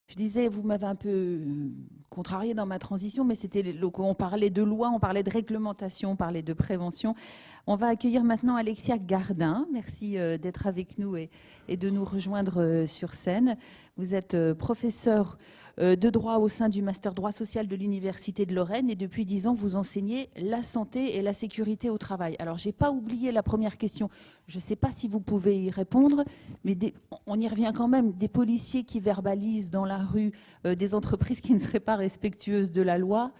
Je disais, vous m'avez un peu contrarié dans ma transition, mais on parlait de loi, on parlait de réglementation, on parlait de prévention. On va accueillir maintenant Alexia Gardin. Merci d'être avec nous et de nous rejoindre sur scène. Vous êtes professeur de droit au sein du Master droit social de l'Université de Lorraine et depuis 10 ans, vous enseignez la santé et la sécurité au travail. Alors, je n'ai pas oublié la première question. Je ne sais pas si vous pouvez y répondre, mais on y revient quand même. Des policiers qui verbalisent dans la rue des entreprises qui ne seraient pas respectueuses de la loi,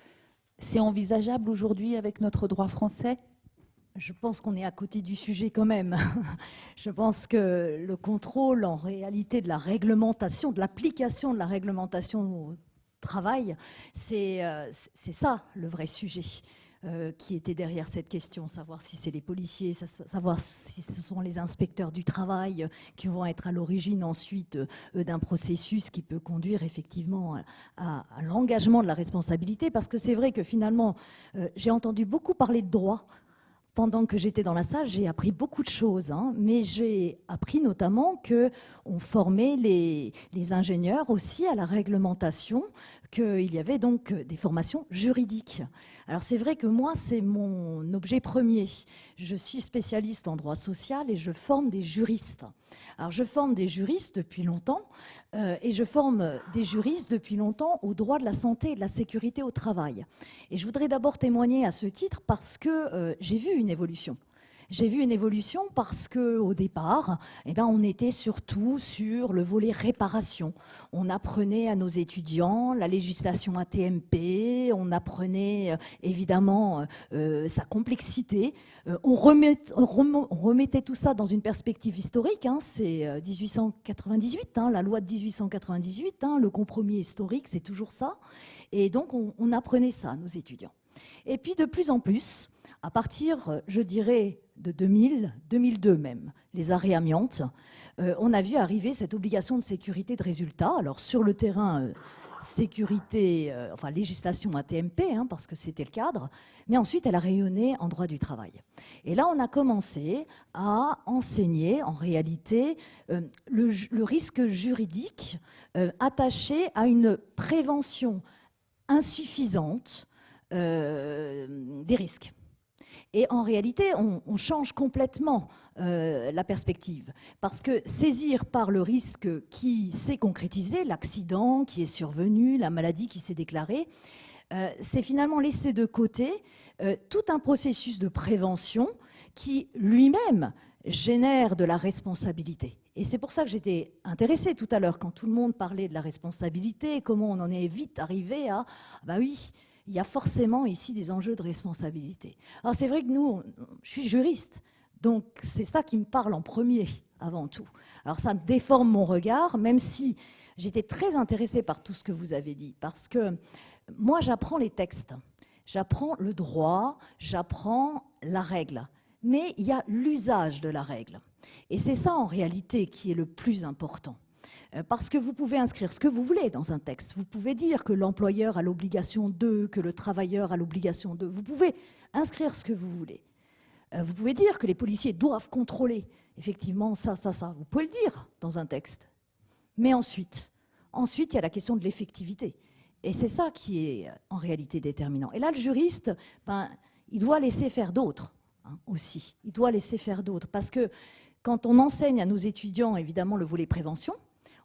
c'est envisageable aujourd'hui avec notre droit français ? Je pense qu'on est à côté du sujet quand même. Je pense que le contrôle en réalité de la réglementation, de l'application de la réglementation au travail, c'est ça le vrai sujet qui était derrière cette question, savoir si c'est les policiers, savoir si ce sont les inspecteurs du travail qui vont être à l'origine ensuite d'un processus qui peut conduire effectivement à l'engagement de la responsabilité. Parce que c'est vrai que finalement, j'ai entendu beaucoup parler de droit. Pendant que j'étais dans la salle, j'ai appris beaucoup de choses, mais j'ai appris notamment qu'on formait les ingénieurs aussi à la réglementation, qu'il y avait donc des formations juridiques. Alors c'est vrai que moi, c'est mon objet premier. Je suis spécialiste en droit social et je forme des juristes. Alors je forme des juristes depuis longtemps et je forme des juristes depuis longtemps au droit de la santé et de la sécurité au travail. Et je voudrais d'abord témoigner à ce titre parce que j'ai vu une évolution. J'ai vu une évolution parce qu'au départ, on était surtout sur le volet réparation. On apprenait à nos étudiants la législation AT-MP, on apprenait évidemment sa complexité. On remettait tout ça dans une perspective historique. C'est 1898, la loi de 1898, le compromis historique, c'est toujours ça. Et donc on apprenait ça à nos étudiants. Et puis de plus en plus, à partir, je dirais, de 2000, 2002 même, les arrêts amiantes, on a vu arriver cette obligation de sécurité de résultat. Alors sur le terrain, sécurité, législation AT-MP, parce que c'était le cadre, mais ensuite elle a rayonné en droit du travail. Et là, on a commencé à enseigner en réalité le risque juridique attaché à une prévention insuffisante des risques. Et en réalité, on change complètement la perspective. Parce que saisir par le risque qui s'est concrétisé, l'accident qui est survenu, la maladie qui s'est déclarée, c'est finalement laisser de côté tout un processus de prévention qui lui-même génère de la responsabilité. Et c'est pour ça que j'étais intéressée tout à l'heure quand tout le monde parlait de la responsabilité, comment on en est vite arrivé à oui, il y a forcément ici des enjeux de responsabilité. Alors c'est vrai que je suis juriste, donc c'est ça qui me parle en premier, avant tout. Alors ça déforme mon regard, même si j'étais très intéressée par tout ce que vous avez dit, parce que moi j'apprends les textes, j'apprends le droit, j'apprends la règle, mais il y a l'usage de la règle. Et c'est ça en réalité qui est le plus important. Parce que vous pouvez inscrire ce que vous voulez dans un texte. Vous pouvez dire que l'employeur a l'obligation de, que le travailleur a l'obligation de. Vous pouvez inscrire ce que vous voulez. Vous pouvez dire que les policiers doivent contrôler. Effectivement, ça. Vous pouvez le dire dans un texte. Mais ensuite, il y a la question de l'effectivité. Et c'est ça qui est en réalité déterminant. Et là, le juriste, il doit laisser faire d'autres aussi. Il doit laisser faire d'autres. Parce que quand on enseigne à nos étudiants, évidemment, le volet prévention,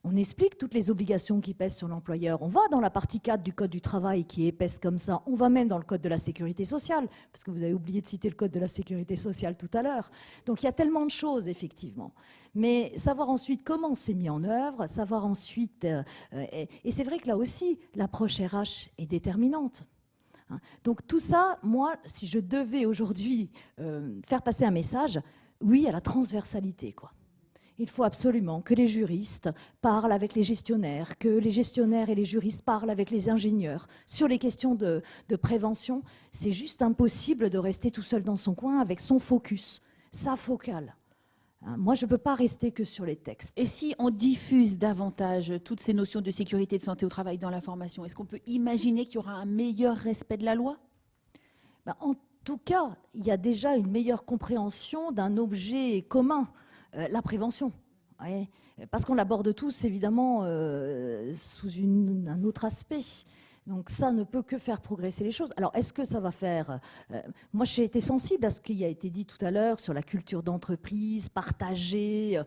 on explique toutes les obligations qui pèsent sur l'employeur. On va dans la partie 4 du Code du travail qui est épaisse comme ça. On va même dans le Code de la sécurité sociale, parce que vous avez oublié de citer le Code de la sécurité sociale tout à l'heure. Donc il y a tellement de choses, effectivement. Mais savoir ensuite comment c'est mis en œuvre, savoir ensuite... et c'est vrai que là aussi, l'approche RH est déterminante. Donc tout ça, moi, si je devais aujourd'hui faire passer un message, oui à la transversalité, quoi. Il faut absolument que les juristes parlent avec les gestionnaires, que les gestionnaires et les juristes parlent avec les ingénieurs sur les questions de prévention. C'est juste impossible de rester tout seul dans son coin avec son focus, sa focale. Moi, je ne peux pas rester que sur les textes. Et si on diffuse davantage toutes ces notions de sécurité et de santé au travail dans la formation, est-ce qu'on peut imaginer qu'il y aura un meilleur respect de la loi ? En tout cas, il y a déjà une meilleure compréhension d'un objet commun. La prévention. Ouais, parce qu'on l'aborde tous, évidemment, sous un autre aspect. Donc ça ne peut que faire progresser les choses. Alors, est-ce que ça va faire... moi, j'ai été sensible à ce qui a été dit tout à l'heure sur la culture d'entreprise, partagée,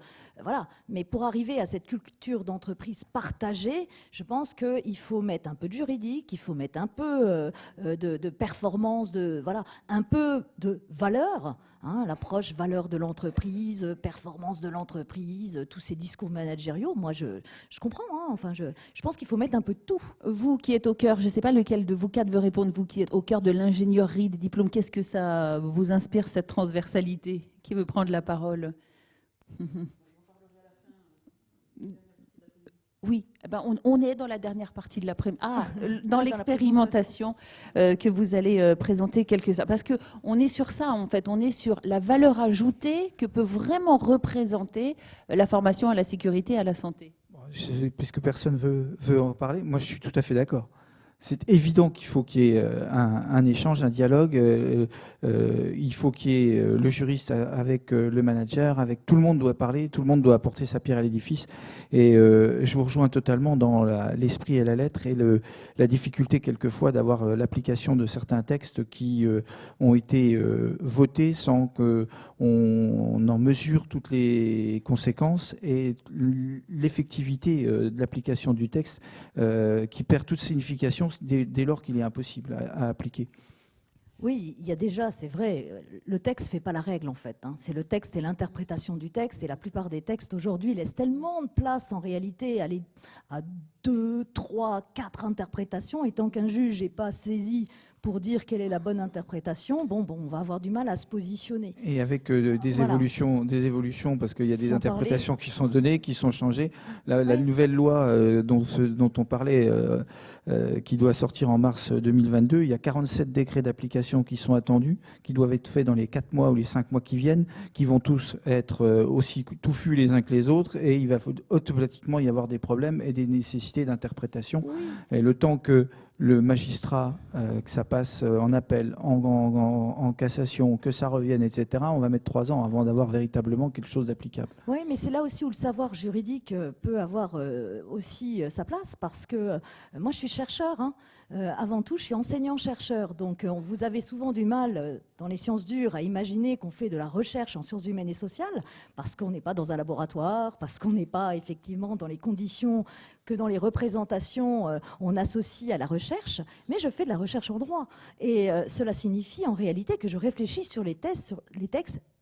voilà. Mais pour arriver à cette culture d'entreprise partagée, je pense qu'il faut mettre un peu de juridique, il faut mettre un peu de performance, voilà, un peu de valeur, hein, l'approche valeur de l'entreprise, performance de l'entreprise, tous ces discours managériaux. Moi, je comprends, hein, enfin, je pense qu'il faut mettre un peu de tout. Vous qui êtes au cœur, je ne sais pas lequel de vous quatre veut répondre, vous qui êtes au cœur de l'ingénierie des diplômes, qu'est-ce que ça vous inspire, cette transversalité? Qui veut prendre la parole? Oui, on est dans la dernière partie de l'après-midi. Dans l'expérimentation que vous allez présenter parce que on est sur ça en fait, on est sur la valeur ajoutée que peut vraiment représenter la formation à la sécurité et à la santé. Puisque personne veut en parler, moi je suis tout à fait d'accord. C'est évident qu'il faut qu'il y ait un échange, un dialogue. Il faut qu'il y ait le juriste avec le manager, avec tout le monde doit parler, tout le monde doit apporter sa pierre à l'édifice. Et je vous rejoins totalement dans l'esprit et la lettre et la difficulté quelquefois d'avoir l'application de certains textes qui ont été votés sans qu'on en mesure toutes les conséquences et l'effectivité de l'application du texte qui perd toute signification dès lors qu'il est impossible à appliquer. Oui, il y a déjà, c'est vrai, le texte ne fait pas la règle en fait. Hein. C'est le texte et l'interprétation du texte. Et la plupart des textes aujourd'hui laissent tellement de place en réalité à 2, 3, 4 interprétations. Et tant qu'un juge n'est pas saisi pour dire quelle est la bonne interprétation, on va avoir du mal à se positionner. Et avec des évolutions, parce qu'il y a des interprétations qui sont données, qui sont changées. La nouvelle loi dont on parlait, qui doit sortir en mars 2022, il y a 47 décrets d'application qui sont attendus, qui doivent être faits dans les 4 mois ou les 5 mois qui viennent, qui vont tous être aussi touffus les uns que les autres, et il va automatiquement y avoir des problèmes et des nécessités d'interprétation. Et le temps que le magistrat, que ça passe en appel, en cassation, que ça revienne, etc., on va mettre 3 ans avant d'avoir véritablement quelque chose d'applicable. Oui, mais c'est là aussi où le savoir juridique peut avoir aussi sa place, parce que moi je suis chercheur, hein. Avant tout je suis enseignant-chercheur, donc vous avez souvent du mal dans les sciences dures à imaginer qu'on fait de la recherche en sciences humaines et sociales, parce qu'on n'est pas dans un laboratoire, parce qu'on n'est pas effectivement dans les conditions que dans les représentations on associe à la recherche, mais je fais de la recherche en droit. Et cela signifie en réalité que je réfléchis sur les textes,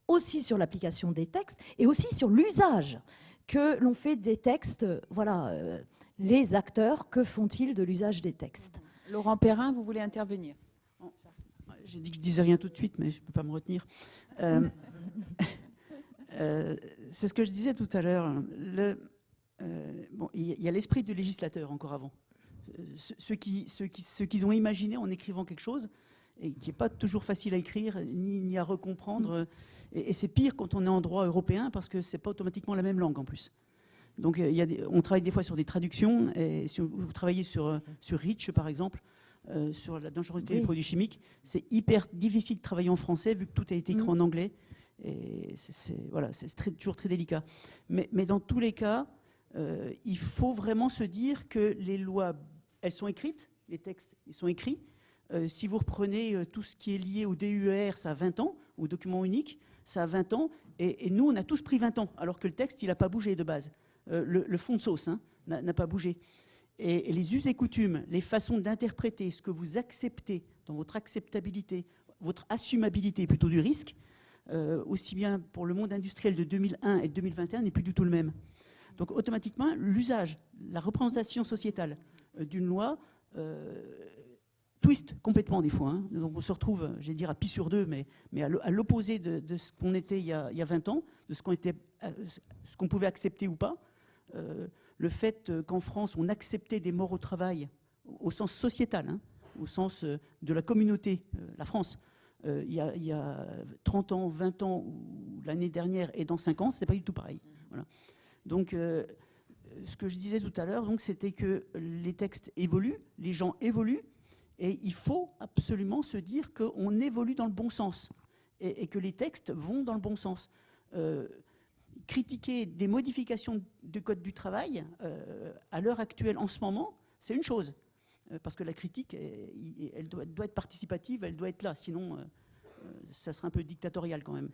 aussi sur l'application des textes et aussi sur l'usage que l'on fait des textes. Voilà, les acteurs, que font-ils de l'usage des textes? Laurent Perrin, vous voulez intervenir? J'ai dit que je disais rien tout de suite, mais je ne peux pas me retenir. C'est ce que je disais tout à l'heure. Il y a l'esprit du législateur encore avant. Ceux qu'ils ont imaginé en écrivant quelque chose, et qui n'est pas toujours facile à écrire ni à reprendre. Et c'est pire quand on est en droit européen, parce que ce n'est pas automatiquement la même langue en plus. Donc on travaille des fois sur des traductions, et si vous travaillez sur REACH par exemple, sur la dangerosité des produits chimiques, c'est hyper difficile de travailler en français vu que tout a été écrit en anglais. Et c'est toujours très délicat. Mais dans tous les cas, il faut vraiment se dire que les lois, elles sont écrites, les textes, ils sont écrits. Si vous reprenez tout ce qui est lié au DUER, ça a 20 ans, au document unique, ça a 20 ans, et nous, on a tous pris 20 ans, alors que le texte, il n'a pas bougé de base. Le fond de sauce n'a pas bougé. Et les us et coutumes, les façons d'interpréter ce que vous acceptez dans votre acceptabilité, votre assumabilité plutôt du risque, aussi bien pour le monde industriel de 2001 et de 2021, n'est plus du tout le même. Donc automatiquement, l'usage, la représentation sociétale d'une loi twist complètement des fois. Hein. Donc on se retrouve, j'allais dire, à pis sur deux, mais à l'opposé de ce qu'on était il y a 20 ans, de ce qu'on pouvait accepter ou pas. Le fait qu'en France, on acceptait des morts au travail au sens sociétal, hein, au sens de la communauté, la France, il y a 30 ans, 20 ans, ou l'année dernière, et dans 5 ans, c'est pas du tout pareil. Voilà. Donc, ce que je disais tout à l'heure, c'était que les textes évoluent, les gens évoluent, et il faut absolument se dire qu'on évolue dans le bon sens, et que les textes vont dans le bon sens. critiquer des modifications du Code du travail à l'heure actuelle, en ce moment, c'est une chose. Parce que la critique, elle doit être participative, elle doit être là. Sinon, ça serait un peu dictatorial quand même.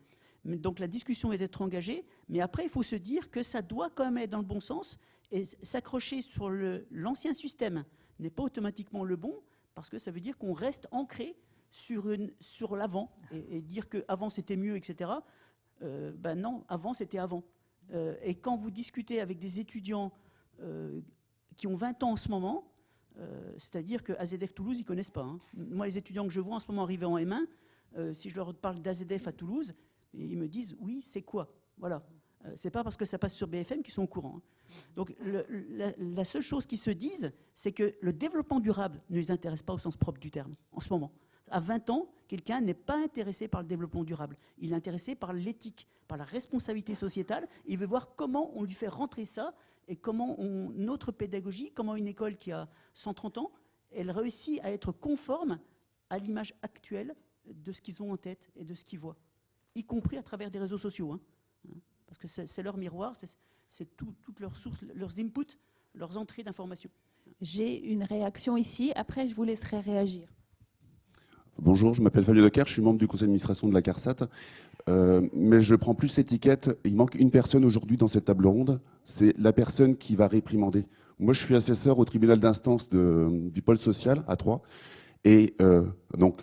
Donc la discussion est d'être engagée, mais après, il faut se dire que ça doit quand même aller dans le bon sens, et s'accrocher sur l'ancien système n'est pas automatiquement le bon, parce que ça veut dire qu'on reste ancré sur l'avant, et dire qu'avant c'était mieux, etc. Ben non, avant c'était avant. Et quand vous discutez avec des étudiants qui ont 20 ans en ce moment, c'est-à-dire que AZF Toulouse, ils ne connaissent pas. Hein. Moi, les étudiants que je vois en ce moment arriver en M1, si je leur parle d'AZF à Toulouse, ils me disent « oui, c'est quoi ?» Voilà. C'est pas parce que ça passe sur BFM qu'ils sont au courant. Hein. Donc la seule chose qu'ils se disent, c'est que le développement durable ne les intéresse pas au sens propre du terme, en ce moment. À 20 ans, quelqu'un n'est pas intéressé par le développement durable. Il est intéressé par l'éthique, par la responsabilité sociétale. Il veut voir comment on lui fait rentrer ça et comment notre pédagogie, comment une école qui a 130 ans, elle réussit à être conforme à l'image actuelle de ce qu'ils ont en tête et de ce qu'ils voient, y compris à travers des réseaux sociaux. Hein. Parce que c'est leur miroir, c'est toutes leurs sources, leurs inputs, leurs entrées d'informations. J'ai une réaction ici, après je vous laisserai réagir. Bonjour, je m'appelle Fabio Decker, je suis membre du conseil d'administration de la CARSAT, mais je prends plus l'étiquette. Il manque une personne aujourd'hui dans cette table ronde, c'est la personne qui va réprimander. Moi, je suis assesseur au tribunal d'instance du pôle social à Troyes, et donc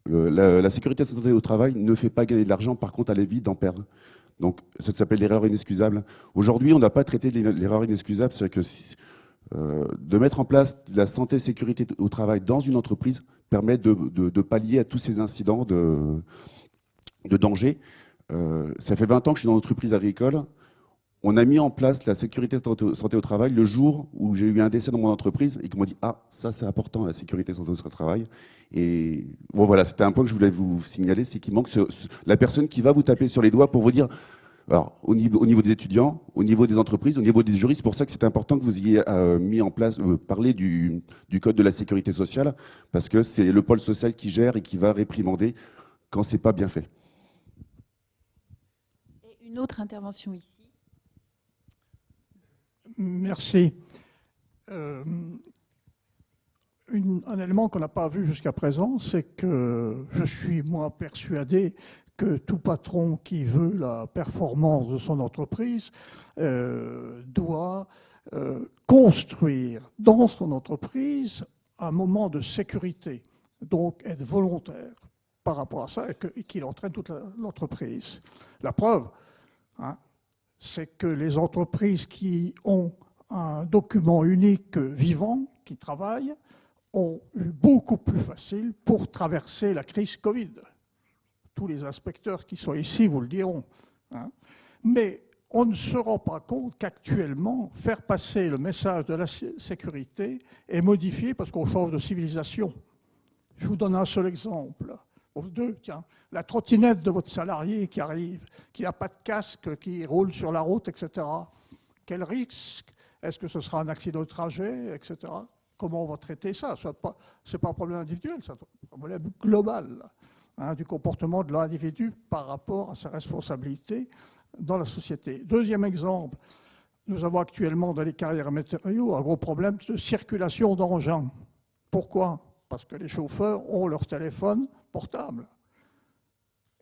la sécurité de santé au travail ne fait pas gagner de l'argent, par contre, elle évite d'en perdre. Donc, ça s'appelle l'erreur inexcusable. Aujourd'hui, on n'a pas traité de l'erreur inexcusable, c'est que de mettre en place la santé et sécurité au travail dans une entreprise permet de pallier à tous ces incidents de danger. Ça fait 20 ans que je suis dans l'entreprise agricole. On a mis en place la sécurité de santé au travail le jour où j'ai eu un décès dans mon entreprise et qu'on m'a dit « Ah, ça c'est important, la sécurité de santé au travail ». Et bon voilà, c'était un point que je voulais vous signaler, c'est qu'il manque la personne qui va vous taper sur les doigts pour vous dire, alors au niveau des étudiants, au niveau des entreprises, au niveau des juristes, c'est pour ça que c'est important que vous ayez mis en place, parler du code de la sécurité sociale, parce que c'est le pôle social qui gère et qui va réprimander quand c'est pas bien fait. Et une autre intervention ici. Merci. Un élément qu'on n'a pas vu jusqu'à présent, c'est que je suis, moi, persuadé que tout patron qui veut la performance de son entreprise doit construire dans son entreprise un moment de sécurité, donc être volontaire par rapport à ça et qu'il entraîne toute l'entreprise. La preuve, hein, c'est que les entreprises qui ont un document unique vivant, qui travaillent, ont eu beaucoup plus facile pour traverser la crise Covid. Tous les inspecteurs qui sont ici vous le diront. Hein. Mais on ne se rend pas compte qu'actuellement, faire passer le message de la sécurité est modifié parce qu'on change de civilisation. Je vous donne un seul exemple. Deux, tiens, la trottinette de votre salarié qui arrive, qui n'a pas de casque, qui roule sur la route, etc. Quel risque? Est-ce que ce sera un accident de trajet, etc. Comment on va traiter ça? Ce n'est pas un problème individuel, c'est un problème global, hein, du comportement de l'individu par rapport à sa responsabilité dans la société. Deuxième exemple, nous avons actuellement dans les carrières matériaux un gros problème de circulation d'engins. Pourquoi? Parce que les chauffeurs ont leur téléphone portable.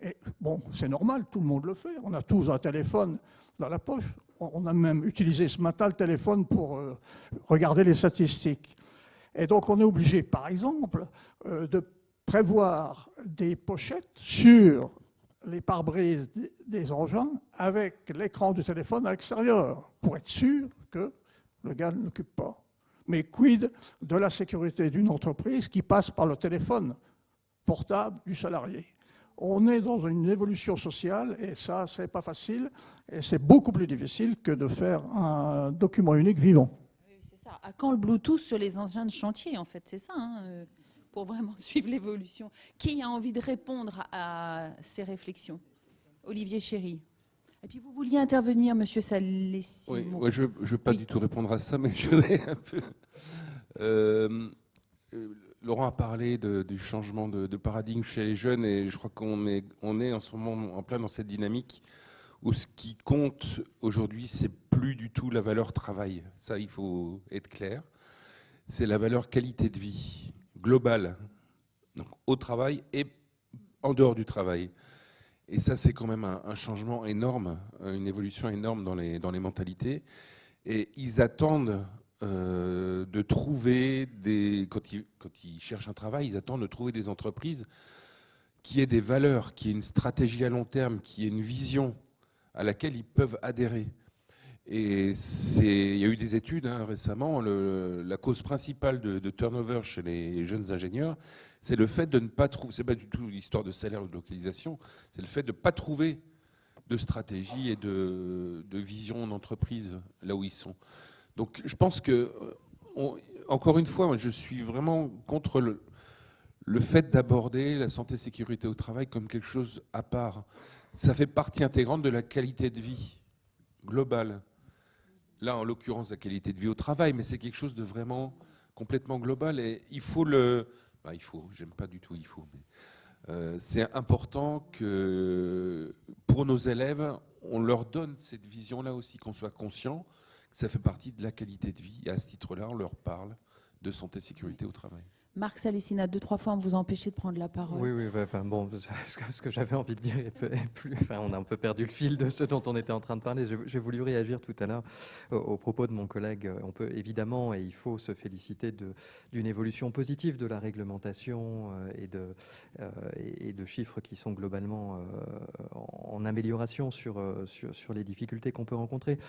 Et bon, c'est normal, tout le monde le fait. On a tous un téléphone dans la poche. On a même utilisé ce matin le téléphone pour regarder les statistiques. Et donc, on est obligé, par exemple, de prévoir des pochettes sur les pare-brises des engins avec l'écran du téléphone à l'extérieur pour être sûr que le gars ne l'occupe pas. Mais quid de la sécurité d'une entreprise qui passe par le téléphone portable du salarié? On est dans une évolution sociale et ça, c'est pas facile et c'est beaucoup plus difficile que de faire un document unique vivant. Oui, c'est ça. À quand le Bluetooth sur les engins de chantier, en fait? C'est ça, hein, pour vraiment suivre l'évolution. Qui a envie de répondre à ces réflexions? Olivier Chéry. Et puis vous vouliez intervenir, Monsieur Salessi. Oui, ouais, je ne veux pas du tout répondre à ça, mais je voudrais un peu... Laurent a parlé du changement de paradigme chez les jeunes et je crois qu'on est en ce moment en plein dans cette dynamique où ce qui compte aujourd'hui, c'est plus du tout la valeur travail. Ça, il faut être clair. C'est la valeur qualité de vie globale, donc au travail et en dehors du travail. Et ça, c'est quand même un changement énorme, une évolution énorme dans les mentalités. Et ils attendent de trouver quand ils cherchent un travail, ils attendent de trouver des entreprises qui aient des valeurs, qui aient une stratégie à long terme, qui aient une vision à laquelle ils peuvent adhérer. Et il y a eu des études récemment, la cause principale de turnover chez les jeunes ingénieurs, c'est le fait de ne pas trouver, c'est pas du tout l'histoire de salaire ou de localisation, c'est le fait de ne pas trouver de stratégie et de vision d'entreprise là où ils sont. Donc je pense que, encore une fois, je suis vraiment contre le fait d'aborder la santé-sécurité au travail comme quelque chose à part. Ça fait partie intégrante de la qualité de vie globale. Là, en l'occurrence, la qualité de vie au travail, mais c'est quelque chose de vraiment complètement global. Et il faut j'aime pas du tout il faut, mais c'est important que pour nos élèves, on leur donne cette vision-là aussi, qu'on soit conscient que ça fait partie de la qualité de vie. Et à ce titre-là, on leur parle de santé-sécurité au travail. Marc Salessina, 2-3 fois, on vous a empêché de prendre la parole. Oui, enfin, bon, ce que j'avais envie de dire est plus. Enfin, on a un peu perdu le fil de ce dont on était en train de parler. J'ai voulu réagir tout à l'heure au propos de mon collègue. On peut évidemment, et il faut se féliciter d'une évolution positive de la réglementation et de chiffres qui sont globalement en amélioration sur les difficultés qu'on peut rencontrer.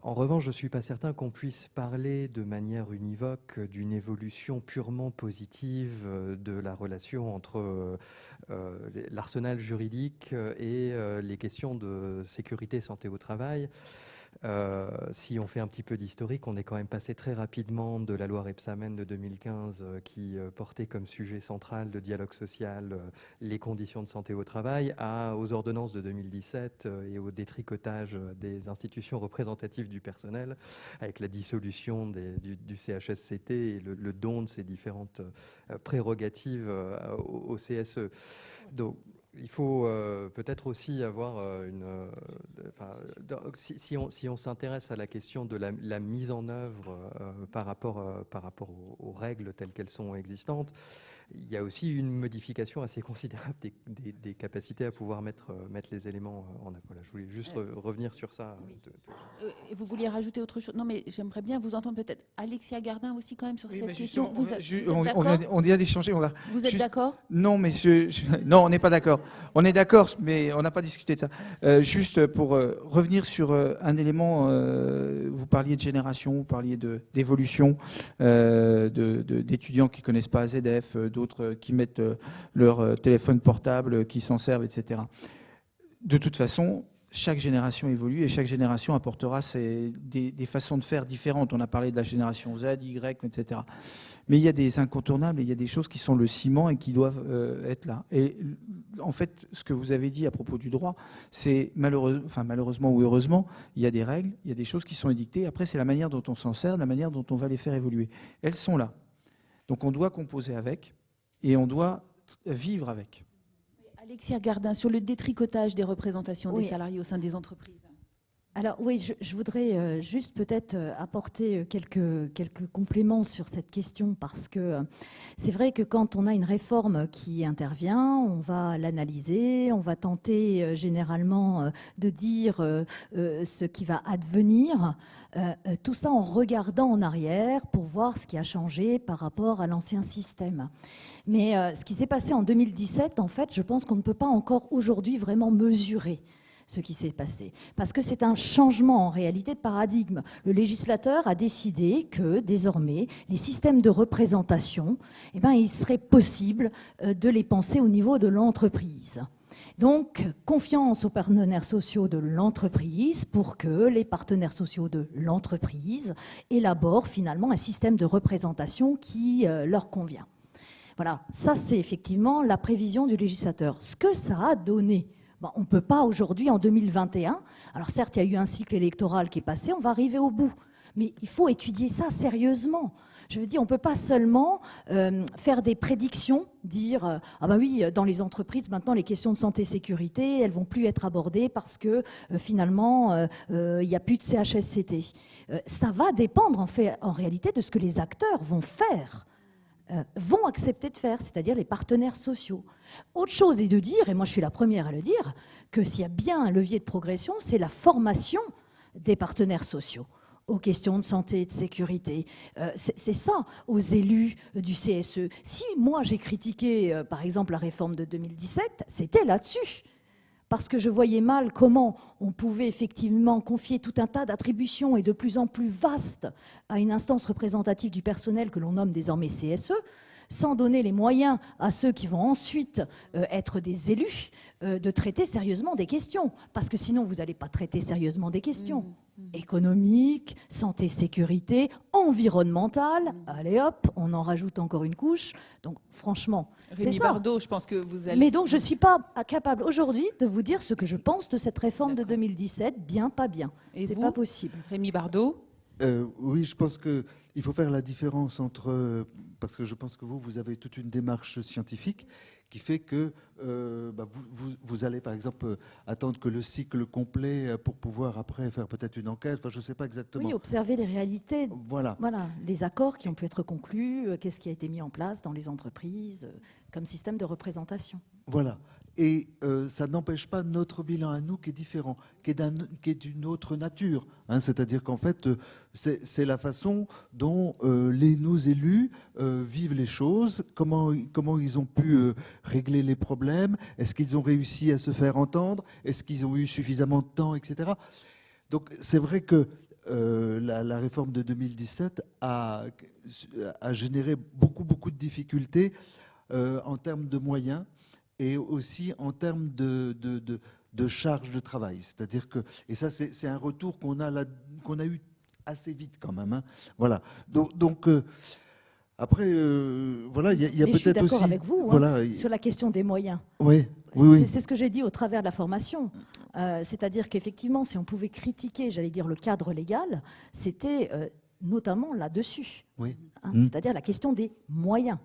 En revanche, je ne suis pas certain qu'on puisse parler de manière univoque d'une évolution purement positive de la relation entre l'arsenal juridique et les questions de sécurité santé au travail. Si on fait un petit peu d'historique, on est quand même passé très rapidement de la loi Rebsamen de 2015 qui portait comme sujet central de dialogue social les conditions de santé au travail aux ordonnances de 2017 et au détricotage des institutions représentatives du personnel avec la dissolution du CHSCT et le don de ces différentes prérogatives au CSE. Donc, il faut peut-être aussi avoir si on s'intéresse à la question de la mise en œuvre par rapport aux règles telles qu'elles sont existantes, il y a aussi une modification assez considérable des capacités à pouvoir mettre les éléments en œuvre. Voilà, je voulais juste revenir sur ça. Oui. Et vous vouliez rajouter autre chose? Non, mais j'aimerais bien vous entendre peut-être. Alexia Gardin aussi quand même sur cette question. On vient d'échanger. Vous êtes d'accord? Non, mais non, on n'est pas d'accord. On est d'accord, mais on n'a pas discuté de ça. Juste pour revenir sur un élément, vous parliez de génération, vous parliez d'évolution, d'étudiants qui ne connaissent pas AZF, d'autres qui mettent leur téléphone portable, qui s'en servent, etc. De toute façon, chaque génération évolue et chaque génération apportera des façons de faire différentes. On a parlé de la génération Z, Y, etc. Mais il y a des incontournables et il y a des choses qui sont le ciment et qui doivent être là. Et en fait, ce que vous avez dit à propos du droit, c'est malheureusement ou heureusement, il y a des règles, il y a des choses qui sont édictées. Après, c'est la manière dont on s'en sert, la manière dont on va les faire évoluer. Elles sont là. Donc on doit composer avec et on doit vivre avec. Alexia Gardin, sur le détricotage des représentations des salariés au sein des entreprises. Alors oui, je voudrais juste peut-être apporter quelques compléments sur cette question parce que c'est vrai que quand on a une réforme qui intervient, on va l'analyser, on va tenter généralement de dire ce qui va advenir, tout ça en regardant en arrière pour voir ce qui a changé par rapport à l'ancien système. Mais ce qui s'est passé en 2017, en fait, je pense qu'on ne peut pas encore aujourd'hui vraiment mesurer ce qui s'est passé. Parce que c'est un changement en réalité de paradigme. Le législateur a décidé que désormais, les systèmes de représentation, il serait possible de les penser au niveau de l'entreprise. Donc, confiance aux partenaires sociaux de l'entreprise pour que les partenaires sociaux de l'entreprise élaborent finalement un système de représentation qui leur convient. Voilà, ça c'est effectivement la prévision du législateur. Ce que ça a donné, on ne peut pas aujourd'hui, en 2021, alors certes il y a eu un cycle électoral qui est passé, on va arriver au bout. Mais il faut étudier ça sérieusement. Je veux dire, on ne peut pas seulement faire des prédictions, dire ah ben oui, dans les entreprises, maintenant, les questions de santé-sécurité, elles ne vont plus être abordées parce que finalement, il n'y a plus de CHSCT. Ça va dépendre en réalité de ce que les acteurs vont faire, vont accepter de faire, c'est-à-dire les partenaires sociaux. Autre chose est de dire, et moi je suis la première à le dire, que s'il y a bien un levier de progression, c'est la formation des partenaires sociaux aux questions de santé et de sécurité. C'est ça, aux élus du CSE. Si moi j'ai critiqué, par exemple, la réforme de 2017, c'était là-dessus. Parce que je voyais mal comment on pouvait effectivement confier tout un tas d'attributions et de plus en plus vastes à une instance représentative du personnel que l'on nomme désormais CSE, sans donner les moyens à ceux qui vont ensuite être des élus de traiter sérieusement des questions. Parce que sinon, vous n'allez pas traiter sérieusement des questions économiques, santé, sécurité, environnementales. Allez hop, on en rajoute encore une couche. Donc franchement, Rémi c'est ça. Bardot, je pense que vous allez... Mais donc, je ne suis pas capable aujourd'hui de vous dire ce que je pense de cette réforme de 2017, bien, pas bien. Et C'est vous, pas possible. Rémi Bardot? Oui, je pense qu'il faut faire la différence entre... Parce que je pense que vous avez toute une démarche scientifique qui fait que vous allez, par exemple, attendre que le cycle complet pour pouvoir après faire peut-être une enquête. Enfin, je ne sais pas exactement. Oui, observer les réalités. Voilà. Voilà, les accords qui ont pu être conclus, qu'est-ce qui a été mis en place dans les entreprises comme système de représentation. Voilà. Et ça n'empêche pas notre bilan à nous qui est différent, qui est d'une autre nature. Hein, c'est-à-dire qu'en fait, c'est la façon dont nos élus vivent les choses, comment ils ont pu régler les problèmes, est-ce qu'ils ont réussi à se faire entendre, est-ce qu'ils ont eu suffisamment de temps, etc. Donc c'est vrai que la réforme de 2017 a généré beaucoup de difficultés en termes de moyens, et aussi en termes de charge de travail. C'est-à-dire que, et ça c'est un retour qu'on a eu assez vite quand même. Hein. Voilà. Donc après, voilà, il y a peut-être aussi... Je suis d'accord avec vous voilà, sur la question des moyens. Oui. C'est ce que j'ai dit au travers de la formation. C'est-à-dire qu'effectivement, si on pouvait critiquer, j'allais dire, le cadre légal, c'était notamment là-dessus. Oui. Hein, c'est-à-dire la question des moyens.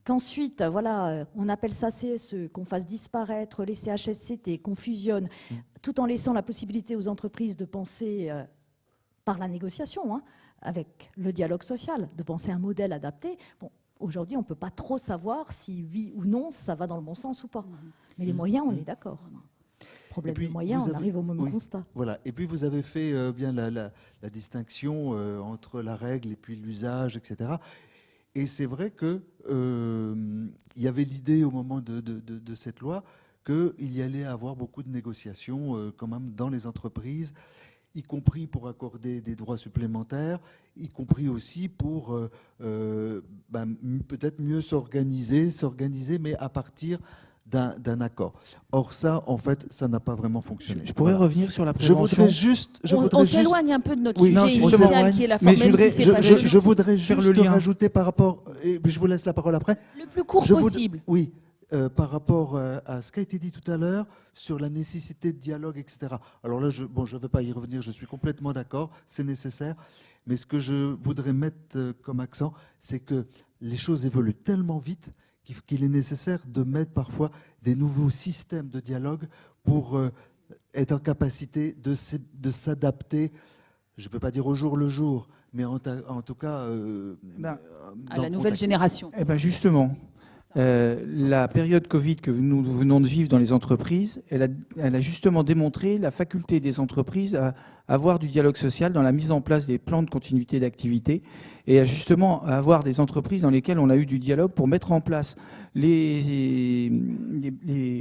Qu'ensuite, voilà, on appelle ça CSE, qu'on fasse disparaître les CHSCT, qu'on fusionne, tout en laissant la possibilité aux entreprises de penser par la négociation, hein, avec le dialogue social, de penser un modèle adapté. Bon, aujourd'hui, on ne peut pas trop savoir si oui ou non, ça va dans le bon sens ou pas. Mais les moyens, on est d'accord. Problème de moyens, on arrive au même constat. Voilà. Et puis vous avez fait bien la distinction entre la règle et puis l'usage, etc. Et c'est vrai qu'il y avait l'idée au moment de cette loi qu'il y allait avoir beaucoup de négociations quand même dans les entreprises, y compris pour accorder des droits supplémentaires, y compris aussi pour peut-être mieux s'organiser, mais à partir d'un accord. Or ça, en fait, ça n'a pas vraiment fonctionné. Je pourrais revenir sur la prévention. On s'éloigne un peu de notre sujet initial qui est la forme, même si c'est pas je voudrais juste rajouter par rapport, et je vous laisse la parole après. Le plus court possible. Oui, par rapport à ce qui a été dit tout à l'heure sur la nécessité de dialogue, etc. Alors là, je ne vais pas y revenir, je suis complètement d'accord, c'est nécessaire. Mais ce que je voudrais mettre comme accent, c'est que les choses évoluent tellement vite qu'il est nécessaire de mettre parfois des nouveaux systèmes de dialogue pour être en capacité de s'adapter, je ne peux pas dire au jour le jour, mais en tout cas à la nouvelle génération. Eh ben justement, la période Covid que nous venons de vivre dans les entreprises, elle a justement démontré la faculté des entreprises à avoir du dialogue social dans la mise en place des plans de continuité d'activité et à justement avoir des entreprises dans lesquelles on a eu du dialogue pour mettre en place les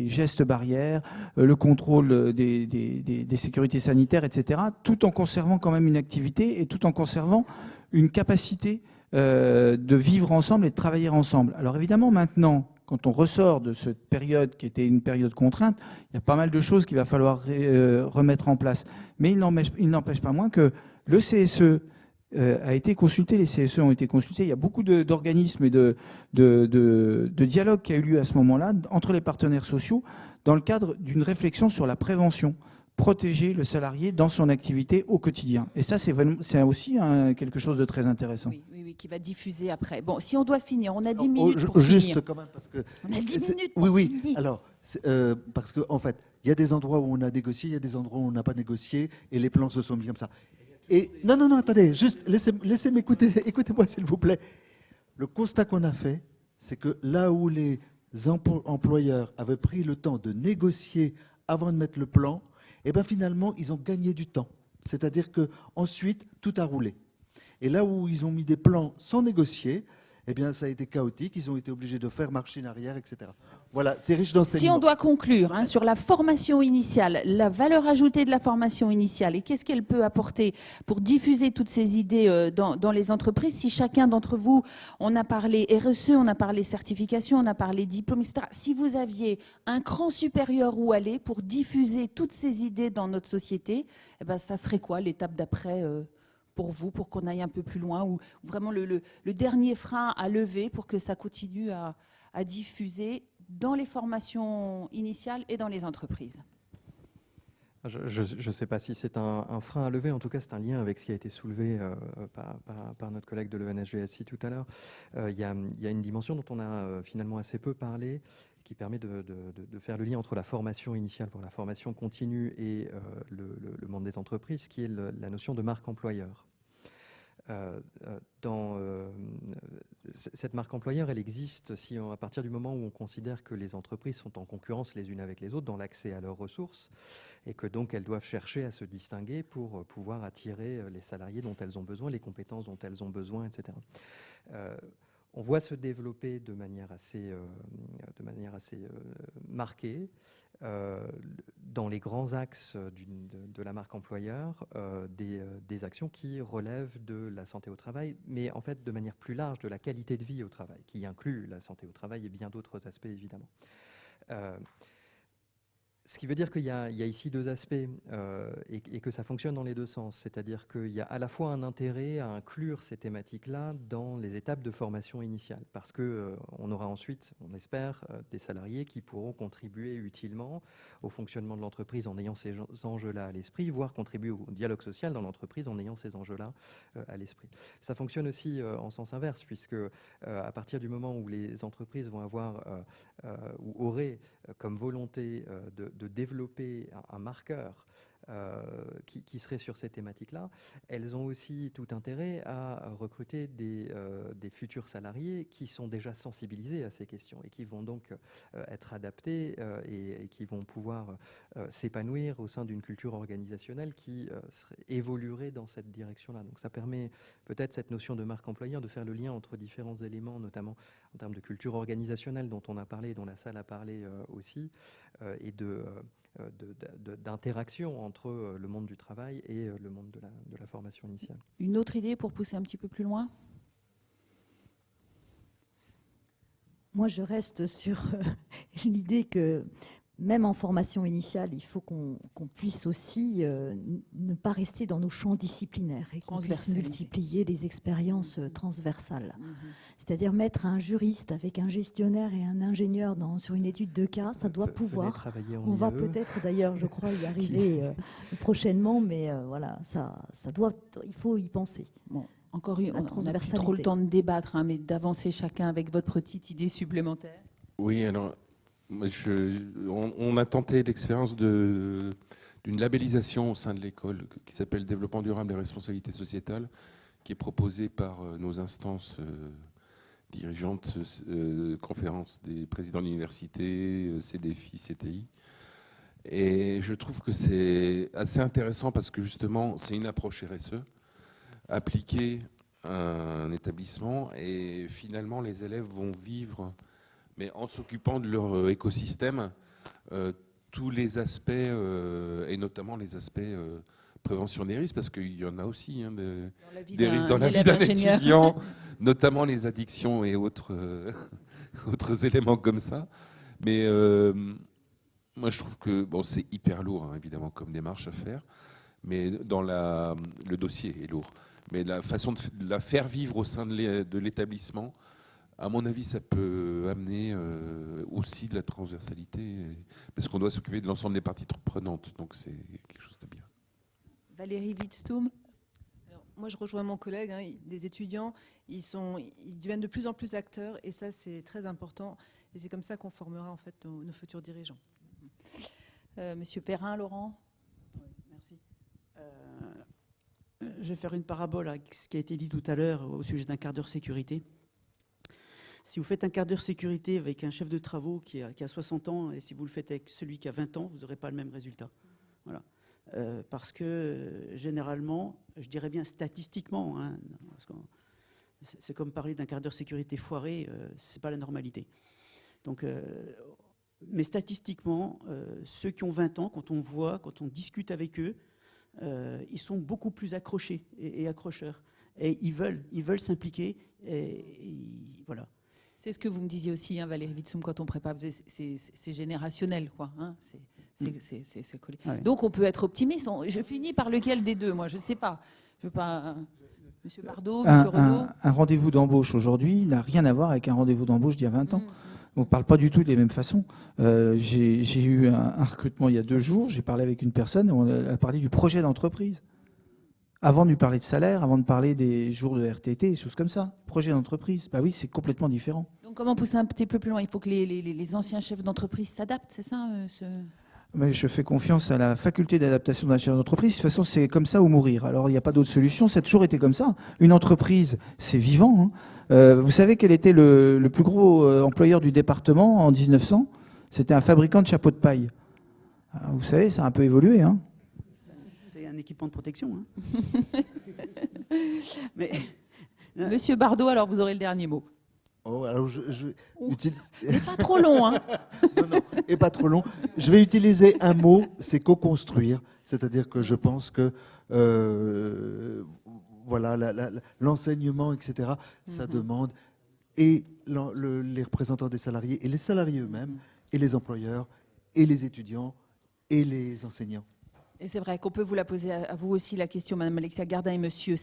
gestes barrières, le contrôle des sécurités sanitaires, etc., tout en conservant quand même une activité et tout en conservant une capacité de vivre ensemble et de travailler ensemble. Alors évidemment, maintenant, quand on ressort de cette période qui était une période contrainte, il y a pas mal de choses qu'il va falloir remettre en place. Mais il n'empêche pas moins que le CSE a été consulté, les CSE ont été consultés. Il y a beaucoup d'organismes et de dialogue qui a eu lieu à ce moment-là entre les partenaires sociaux dans le cadre d'une réflexion sur la prévention protéger le salarié dans son activité au quotidien. Et ça, c'est aussi quelque chose de très intéressant. Oui, oui, oui, qui va diffuser après. Bon, si on doit finir, on a 10 Alors, minutes pour juste finir. quand même, parce que On a 10 c'est- minutes Oui, pour oui. finir. Alors, parce qu'en fait, il y a des endroits où on a négocié, il y a des endroits où on n'a pas négocié, et les plans se sont mis comme ça. Et non, attendez, juste laissez m'écouter, écoutez-moi s'il vous plaît. Le constat qu'on a fait, c'est que là où les employeurs avaient pris le temps de négocier avant de mettre le plan, et ben finalement, ils ont gagné du temps. C'est-à-dire que ensuite, tout a roulé. Et là où ils ont mis des plans sans négocier, eh bien, ça a été chaotique. Ils ont été obligés de faire machine arrière, etc. Voilà, c'est riche d'enseignements. Si on doit conclure sur la formation initiale, la valeur ajoutée de la formation initiale et qu'est-ce qu'elle peut apporter pour diffuser toutes ces idées dans les entreprises, si chacun d'entre vous, on a parlé RSE, on a parlé certification, on a parlé diplôme, etc. Si vous aviez un cran supérieur où aller pour diffuser toutes ces idées dans notre société, eh ben, ça serait quoi l'étape d'après pour vous, pour qu'on aille un peu plus loin, ou vraiment le dernier frein à lever pour que ça continue à diffuser dans les formations initiales et dans les entreprises? Je ne sais pas si c'est un frein à lever, en tout cas c'est un lien avec ce qui a été soulevé par notre collègue de l'ENSGSI tout à l'heure. Il y a une dimension dont on a finalement assez peu parlé, qui permet de faire le lien entre la formation initiale, voire la formation continue, et le monde des entreprises, qui est la notion de marque employeur. Cette marque employeur, elle existe à partir du moment où on considère que les entreprises sont en concurrence les unes avec les autres dans l'accès à leurs ressources et que donc elles doivent chercher à se distinguer pour pouvoir attirer les salariés dont elles ont besoin, les compétences dont elles ont besoin, etc. On voit se développer de manière assez marquée dans les grands axes de la marque employeur des actions qui relèvent de la santé au travail, mais en fait de manière plus large de la qualité de vie au travail, qui inclut la santé au travail et bien d'autres aspects évidemment. Ce qui veut dire qu'il y a ici deux aspects et que ça fonctionne dans les deux sens. C'est-à-dire qu'il y a à la fois un intérêt à inclure ces thématiques-là dans les étapes de formation initiale, parce qu'on aura ensuite, on espère, des salariés qui pourront contribuer utilement au fonctionnement de l'entreprise en ayant ces enjeux-là à l'esprit, voire contribuer au dialogue social dans l'entreprise en ayant ces enjeux-là à l'esprit. Ça fonctionne aussi en sens inverse, puisque à partir du moment où les entreprises vont avoir ou auraient comme volonté de développer un marqueur qui serait sur ces thématiques-là, elles ont aussi tout intérêt à recruter des futurs salariés qui sont déjà sensibilisés à ces questions et qui vont donc être adaptés et qui vont pouvoir s'épanouir au sein d'une culture organisationnelle qui évoluerait dans cette direction-là. Donc ça permet peut-être cette notion de marque employeur de faire le lien entre différents éléments, notamment en termes de culture organisationnelle dont on a parlé, dont la salle a parlé aussi, et d'interaction entre le monde du travail et le monde de la formation initiale. Une autre idée pour pousser un petit peu plus loin? Moi, je reste sur l'idée que même en formation initiale, il faut qu'on puisse aussi ne pas rester dans nos champs disciplinaires et qu'on puisse multiplier les expériences transversales. C'est-à-dire mettre un juriste avec un gestionnaire et un ingénieur sur une étude de cas, ça doit pouvoir. On va peut-être d'ailleurs, je crois, y arriver prochainement, mais voilà, il faut y penser. Bon. Encore une, on n'a plus trop le temps de débattre, mais d'avancer chacun avec votre petite idée supplémentaire. Oui, alors, on a tenté l'expérience d'une labellisation au sein de l'école qui s'appelle Développement durable et responsabilité sociétale, qui est proposée par nos instances dirigeantes, conférences des présidents d'université, CDFI, CTI. Et je trouve que c'est assez intéressant parce que justement, c'est une approche RSE appliquée à un établissement et finalement les élèves vont vivre, mais en s'occupant de leur écosystème, tous les aspects et notamment les aspects prévention des risques, parce qu'il y en a aussi des risques dans la vie d'un étudiant, notamment les addictions et autres éléments comme ça. Mais moi je trouve que c'est hyper lourd évidemment comme démarche à faire, mais le dossier est lourd. Mais la façon de la faire vivre au sein de l'établissement À mon avis, ça peut amener aussi de la transversalité, parce qu'on doit s'occuper de l'ensemble des parties prenantes, donc c'est quelque chose de bien. Valérie Wittstoom. Moi, je rejoins mon collègue, des étudiants, ils deviennent de plus en plus acteurs, et ça, c'est très important. Et c'est comme ça qu'on formera en fait nos futurs dirigeants. Monsieur Perrin, Laurent. Oui, merci. Je vais faire une parabole avec ce qui a été dit tout à l'heure au sujet d'un quart d'heure sécurité. Si vous faites un quart d'heure sécurité avec un chef de travaux qui a 60 ans, et si vous le faites avec celui qui a 20 ans, vous n'aurez pas le même résultat. Voilà. Parce que généralement, je dirais bien statistiquement, c'est comme parler d'un quart d'heure sécurité foiré, c'est pas la normalité. Donc, mais statistiquement, ceux qui ont 20 ans, quand on discute avec eux, ils sont beaucoup plus accrochés et accrocheurs. Et ils veulent s'impliquer. Et voilà. C'est ce que vous me disiez aussi, Valérie Wittstoom, quand on prépare, c'est générationnel, quoi. C'est collé. Ouais. Donc on peut être optimiste. Je finis par lequel des deux, moi, je ne sais pas. Je veux pas. Monsieur Bardot, Monsieur Renaud. Un rendez-vous d'embauche aujourd'hui n'a rien à voir avec un rendez-vous d'embauche d'il y a 20 ans. On ne parle pas du tout des mêmes façons. J'ai eu un recrutement il y a 2 jours, j'ai parlé avec une personne, on a parlé du projet d'entreprise. Avant de lui parler de salaire, avant de parler des jours de RTT, des choses comme ça. Projet d'entreprise, bah oui, c'est complètement différent. Donc comment pousser un petit peu plus loin? Il faut que les anciens chefs d'entreprise s'adaptent, c'est ça Mais je fais confiance à la faculté d'adaptation d'un chef d'entreprise. De toute façon, c'est comme ça ou mourir. Alors, il n'y a pas d'autre solution. Ça a toujours été comme ça. Une entreprise, c'est vivant. Vous savez quel était le plus gros employeur du département en 1900? C'était un fabricant de chapeaux de paille. Alors, vous savez, ça a un peu évolué. C'est un équipement de protection. Mais... Monsieur Bardot, alors vous aurez le dernier mot. Oh, alors Mais pas trop long, hein. Non, et pas trop long. Je vais utiliser un mot, c'est co-construire. C'est-à-dire que je pense que voilà, l'enseignement, etc., ça demande et les représentants des salariés et les salariés eux-mêmes et les employeurs et les étudiants et les enseignants. Et c'est vrai qu'on peut vous la poser à vous aussi, la question, Madame Alexia Gardin et Monsieur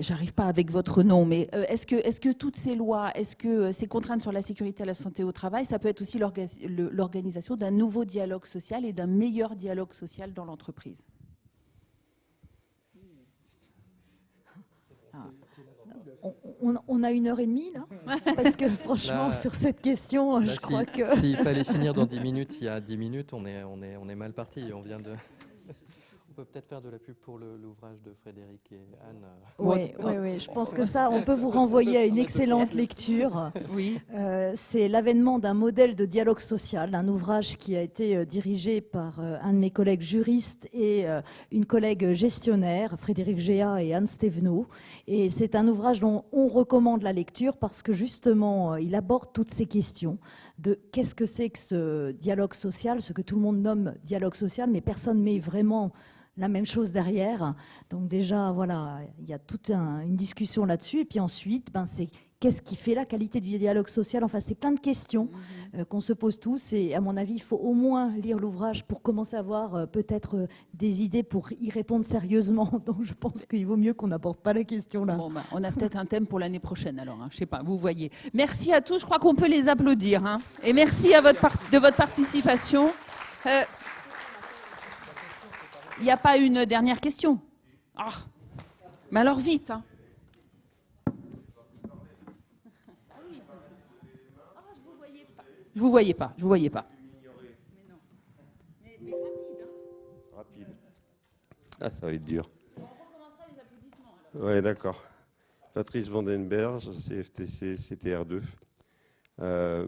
j'arrive pas avec votre nom, mais est-ce que toutes ces lois, est-ce que ces contraintes sur la sécurité et la santé au travail, ça peut être aussi l'organisation d'un nouveau dialogue social et d'un meilleur dialogue social dans l'entreprise? On a 1h30 là, parce que franchement là, sur cette question, je crois que... S'il fallait finir dans 10 minutes, il y a 10 minutes, on est mal parti. On vient de... On peut peut-être faire de la pub pour l'ouvrage de Frédéric et Anne. Oui, je pense que ça, on peut vous renvoyer à une excellente lecture. Oui. C'est l'avènement d'un modèle de dialogue social, un ouvrage qui a été dirigé par un de mes collègues juristes et une collègue gestionnaire, Frédéric Géat et Anne Stévenot. Et c'est un ouvrage dont on recommande la lecture parce que justement, il aborde toutes ces questions de qu'est-ce que c'est que ce dialogue social, ce que tout le monde nomme dialogue social, mais personne ne met vraiment la même chose derrière. Donc déjà, voilà, il y a toute une discussion là-dessus. Et puis ensuite, c'est qu'est-ce qui fait la qualité du dialogue social? Enfin, c'est plein de questions qu'on se pose tous. Et à mon avis, il faut au moins lire l'ouvrage pour commencer à avoir peut-être des idées pour y répondre sérieusement. Donc je pense qu'il vaut mieux qu'on n'aborde pas la question là. Bon, on a peut-être un thème pour l'année prochaine alors. Je ne sais pas, vous voyez. Merci à tous. Je crois qu'on peut les applaudir. Et merci de votre participation. Il n'y a pas une dernière question? Mais alors vite. Je vous voyais pas. Mais non. Mais rapide. Ah, ça va être dur. On recommencera les applaudissements alors. Ouais, d'accord. Patrice Vandenberg, CFTC, CTR2.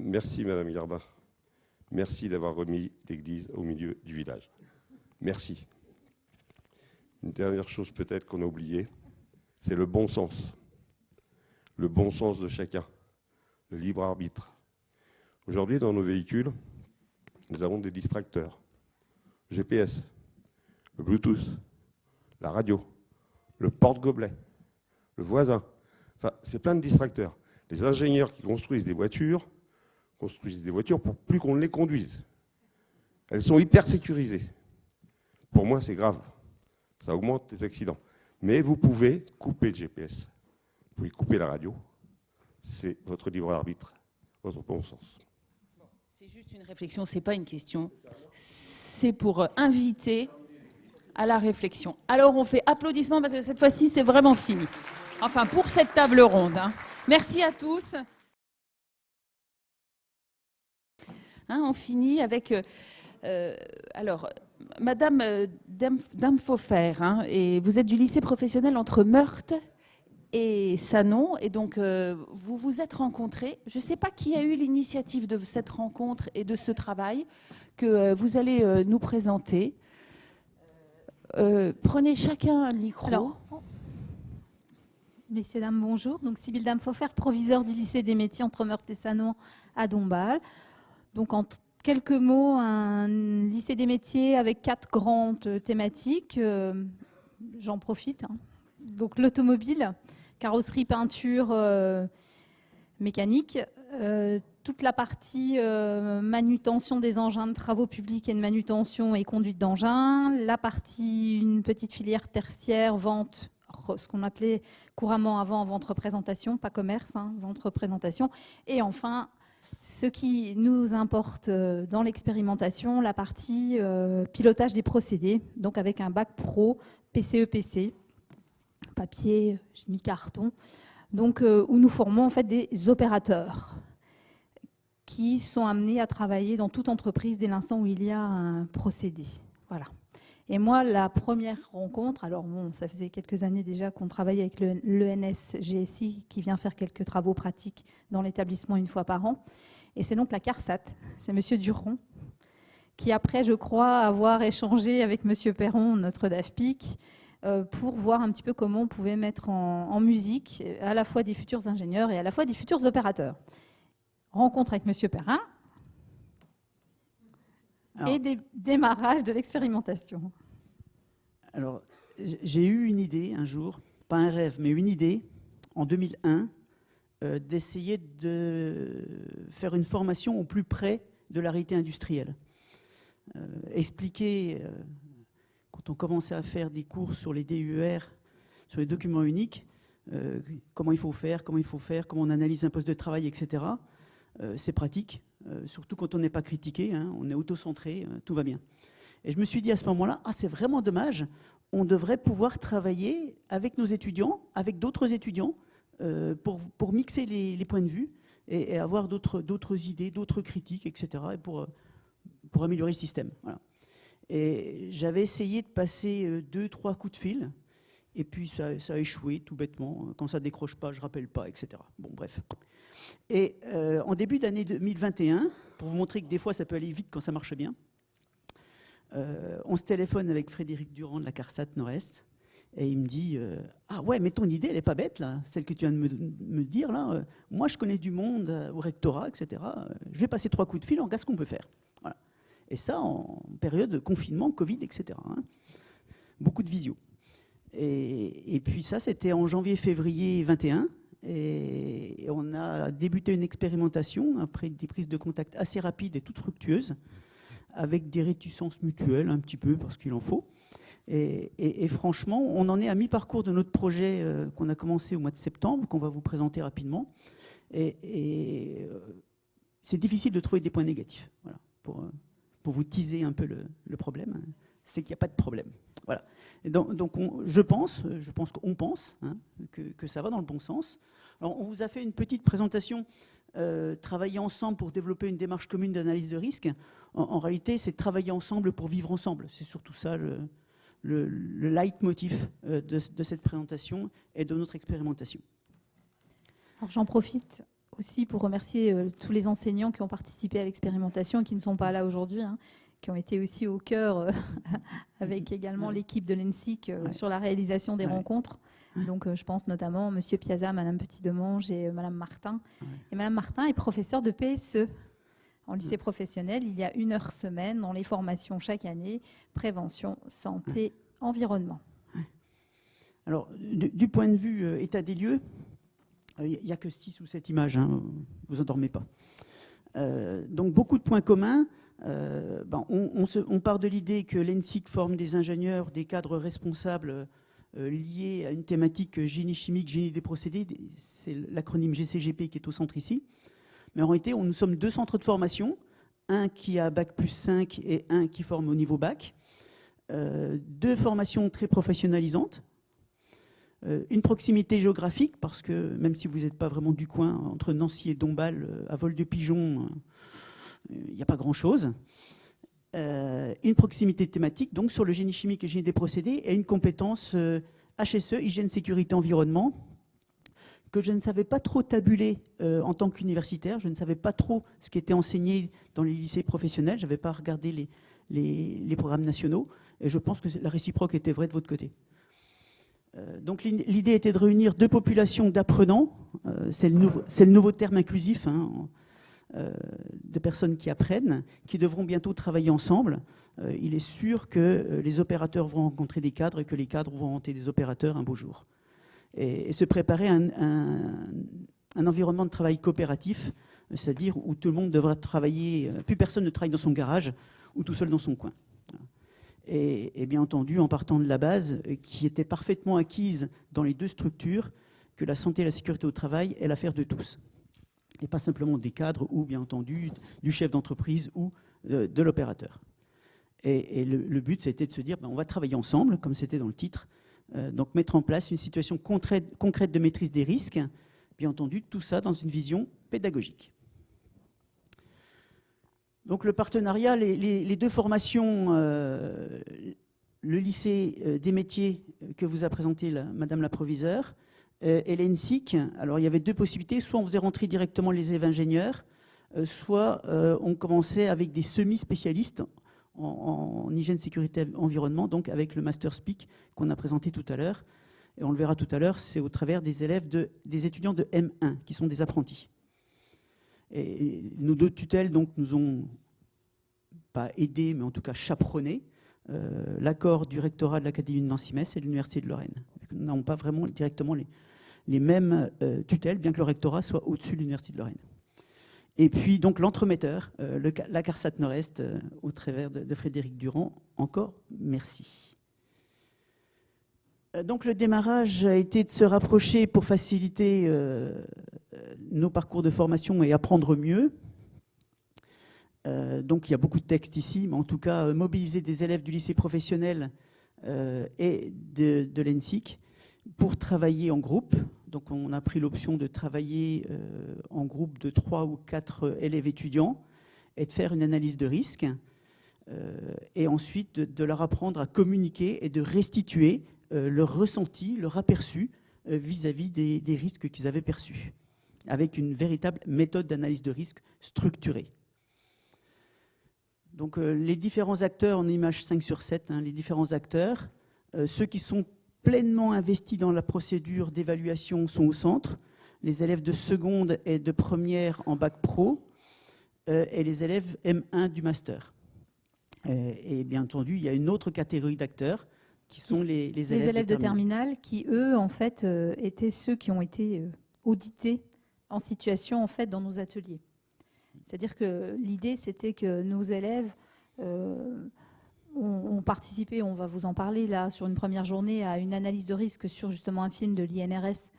Merci, Madame Gardin. Merci d'avoir remis l'église au milieu du village. Merci. Une dernière chose peut-être qu'on a oubliée, c'est le bon sens. Le bon sens de chacun, le libre arbitre. Aujourd'hui, dans nos véhicules, nous avons des distracteurs. GPS, le Bluetooth, la radio, le porte-gobelet, le voisin. Enfin, c'est plein de distracteurs. Les ingénieurs qui construisent des voitures pour plus qu'on les conduise. Elles sont hyper sécurisées. Pour moi, c'est grave. Ça augmente les accidents. Mais vous pouvez couper le GPS. Vous pouvez couper la radio. C'est votre libre arbitre, votre bon sens. C'est juste une réflexion, c'est pas une question. C'est pour inviter à la réflexion. Alors on fait applaudissements parce que cette fois-ci c'est vraiment fini. Enfin pour cette table ronde. Hein. Merci à tous. Hein, on finit avec alors Madame Damfofer, hein, et vous êtes du lycée professionnel entre Meurthe et Sanon, et donc vous vous êtes rencontrés. Je ne sais pas qui a eu l'initiative de cette rencontre et de ce travail que vous allez nous présenter. Prenez chacun un micro. Alors, messieurs, dames, bonjour. Donc, Sybille Damfofer, proviseure du lycée des métiers entre Meurthe et Sanon à Dombasle. Donc, en quelques mots, un lycée des métiers avec 4 grandes thématiques. J'en profite. Hein. Donc, l'automobile, carrosserie, peinture, mécanique. Toute la partie manutention des engins de travaux publics et de manutention et conduite d'engins. La partie, une petite filière tertiaire, vente, ce qu'on appelait couramment avant vente représentation, pas commerce, hein, vente représentation. Et enfin, ce qui nous importe dans l'expérimentation, la partie pilotage des procédés, donc avec un bac pro, PCE-PC, papier, j'ai mis carton, donc où nous formons en fait des opérateurs qui sont amenés à travailler dans toute entreprise dès l'instant où il y a un procédé. Voilà. Et moi, la première rencontre, alors bon, ça faisait quelques années déjà qu'on travaillait avec l'ENS GSI qui vient faire quelques travaux pratiques dans l'établissement une fois par an. Et c'est donc la CARSAT, c'est M. Duron, qui après, je crois, avoir échangé avec M. Perron, notre DAFPIC, pour voir un petit peu comment on pouvait mettre en musique à la fois des futurs ingénieurs et à la fois des futurs opérateurs. Rencontre avec M. Perrin et des démarrages de l'expérimentation. Alors, j'ai eu une idée un jour, pas un rêve, mais une idée, en 2001, d'essayer de faire une formation au plus près de la réalité industrielle. Expliquer, quand on commençait à faire des cours sur les DUR, sur les documents uniques, comment il faut faire, comment on analyse un poste de travail, etc., c'est pratique, surtout quand on n'est pas critiqué, hein, on est auto-centré, tout va bien. Et je me suis dit à ce moment-là, c'est vraiment dommage, on devrait pouvoir travailler avec nos étudiants, avec d'autres étudiants, pour mixer les points de vue et avoir d'autres idées, d'autres critiques, etc., et pour améliorer le système. Voilà. Et j'avais essayé de passer 2-3 coups de fil, et puis ça a échoué tout bêtement. Quand ça ne décroche pas, je ne rappelle pas, etc. Bon, bref. Et en début d'année 2021, pour vous montrer que des fois ça peut aller vite quand ça marche bien, on se téléphone avec Frédéric Durand de la CARSAT Nord-Est, et il me dit ah ouais, mais ton idée elle n'est pas bête là, celle que tu viens de me dire là. Moi je connais du monde au rectorat, etc. Je vais passer 3 coups de fil, en regarde ce qu'on peut faire. Voilà. Et ça en période de confinement, Covid, etc. Hein. Beaucoup de visio. Et puis ça, c'était en janvier-février 21. Et on a débuté une expérimentation après des prises de contact assez rapides et toutes fructueuses, avec des réticences mutuelles un petit peu, parce qu'il en faut. Et franchement, on en est à mi-parcours de notre projet qu'on a commencé au mois de septembre, qu'on va vous présenter rapidement. Et c'est difficile de trouver des points négatifs. Voilà, pour vous teaser un peu le problème, c'est qu'il n'y a pas de problème. Voilà. Et donc je pense qu'on pense hein, que ça va dans le bon sens. Alors, on vous a fait une petite présentation, travailler ensemble pour développer une démarche commune d'analyse de risque. En réalité, c'est travailler ensemble pour vivre ensemble. C'est surtout ça le leitmotiv de cette présentation et de notre expérimentation. Alors, j'en profite aussi pour remercier tous les enseignants qui ont participé à l'expérimentation et qui ne sont pas là aujourd'hui, hein, qui ont été aussi au cœur avec également l'équipe de l'ENSIC sur la réalisation des rencontres. Donc, je pense notamment M. Piazza, Mme Petit-Demange et Mme Martin. Et Mme Martin est professeure de PSE en lycée professionnel. Il y a 1 heure semaine dans les formations chaque année, prévention, santé, environnement. Alors, du point de vue état des lieux, il n'y a que 6 ou 7 images, hein, vous endormez pas. Donc, beaucoup de points communs. On part de l'idée que l'ENSIC forme des ingénieurs, des cadres responsables liées à une thématique génie chimique, génie des procédés. C'est l'acronyme GCGP qui est au centre ici. Mais en réalité, nous sommes 2 centres de formation, un qui a Bac+5 et un qui forme au niveau Bac. 2 formations très professionnalisantes. Une proximité géographique, parce que même si vous n'êtes pas vraiment du coin, entre Nancy et Dombasle, à vol de pigeon, il n'y a pas grand-chose. Une proximité thématique, donc sur le génie chimique et le génie des procédés, et une compétence HSE, hygiène, sécurité, environnement, que je ne savais pas trop tabuler en tant qu'universitaire. Je ne savais pas trop ce qui était enseigné dans les lycées professionnels. Je n'avais pas regardé les programmes nationaux. Et je pense que la réciproque était vraie de votre côté. Donc l'idée était de réunir 2 populations d'apprenants. C'est le nouveau terme inclusif, hein, de personnes qui apprennent, qui devront bientôt travailler ensemble. Il est sûr que les opérateurs vont rencontrer des cadres et que les cadres vont rencontrer des opérateurs un beau jour. Et se préparer à un environnement de travail coopératif, c'est-à-dire où tout le monde devra travailler, plus personne ne travaille dans son garage ou tout seul dans son coin. Et bien entendu, en partant de la base, qui était parfaitement acquise dans les 2 structures, que la santé et la sécurité au travail est l'affaire de tous. Et pas simplement des cadres ou, bien entendu, du chef d'entreprise ou de l'opérateur. Et le but, c'était de se dire, on va travailler ensemble, comme c'était dans le titre, donc mettre en place une situation concrète de maîtrise des risques, bien entendu, tout ça dans une vision pédagogique. Donc le partenariat, les 2 formations, le lycée des métiers que vous a présenté Madame la proviseure et l'ENSIC, alors il y avait 2 possibilités, soit on faisait rentrer directement les élèves ingénieurs, soit on commençait avec des semi-spécialistes en hygiène, sécurité, environnement, donc avec le Master SPIC qu'on a présenté tout à l'heure. Et on le verra tout à l'heure, c'est au travers des élèves des étudiants de M1, qui sont des apprentis. Et nos 2 tutelles donc, nous ont pas aidés, mais en tout cas chaperonnés, l'accord du rectorat de l'Académie de Nancy-Metz et de l'Université de Lorraine. Nous n'avons pas vraiment directement les mêmes tutelles, bien que le rectorat soit au-dessus de l'Université de Lorraine. Et puis donc l'entremetteur, la CARSAT Nord-Est, au travers de Frédéric Durand, encore merci. Donc le démarrage a été de se rapprocher pour faciliter nos parcours de formation et apprendre mieux. Donc il y a beaucoup de textes ici, mais en tout cas mobiliser des élèves du lycée professionnel et de l'ENSIC pour travailler en groupe. Donc on a pris l'option de travailler en groupe de 3 ou 4 élèves étudiants et de faire une analyse de risque et ensuite de leur apprendre à communiquer et de restituer leur ressenti, leur aperçu vis-à-vis des risques qu'ils avaient perçus, avec une véritable méthode d'analyse de risque structurée. Donc les différents acteurs, en image 5/7, hein, les différents acteurs, ceux qui sont pleinement investis dans la procédure d'évaluation sont au centre, les élèves de seconde et de première en bac pro et les élèves M1 du master. Et bien entendu, il y a une autre catégorie d'acteurs qui sont les élèves de terminale qui, eux, en fait, étaient ceux qui ont été audités en situation, en fait, dans nos ateliers. C'est-à-dire que l'idée, c'était que nos élèves ont participé, on va vous en parler là, sur une première journée, à une analyse de risque sur justement un film de l'INRS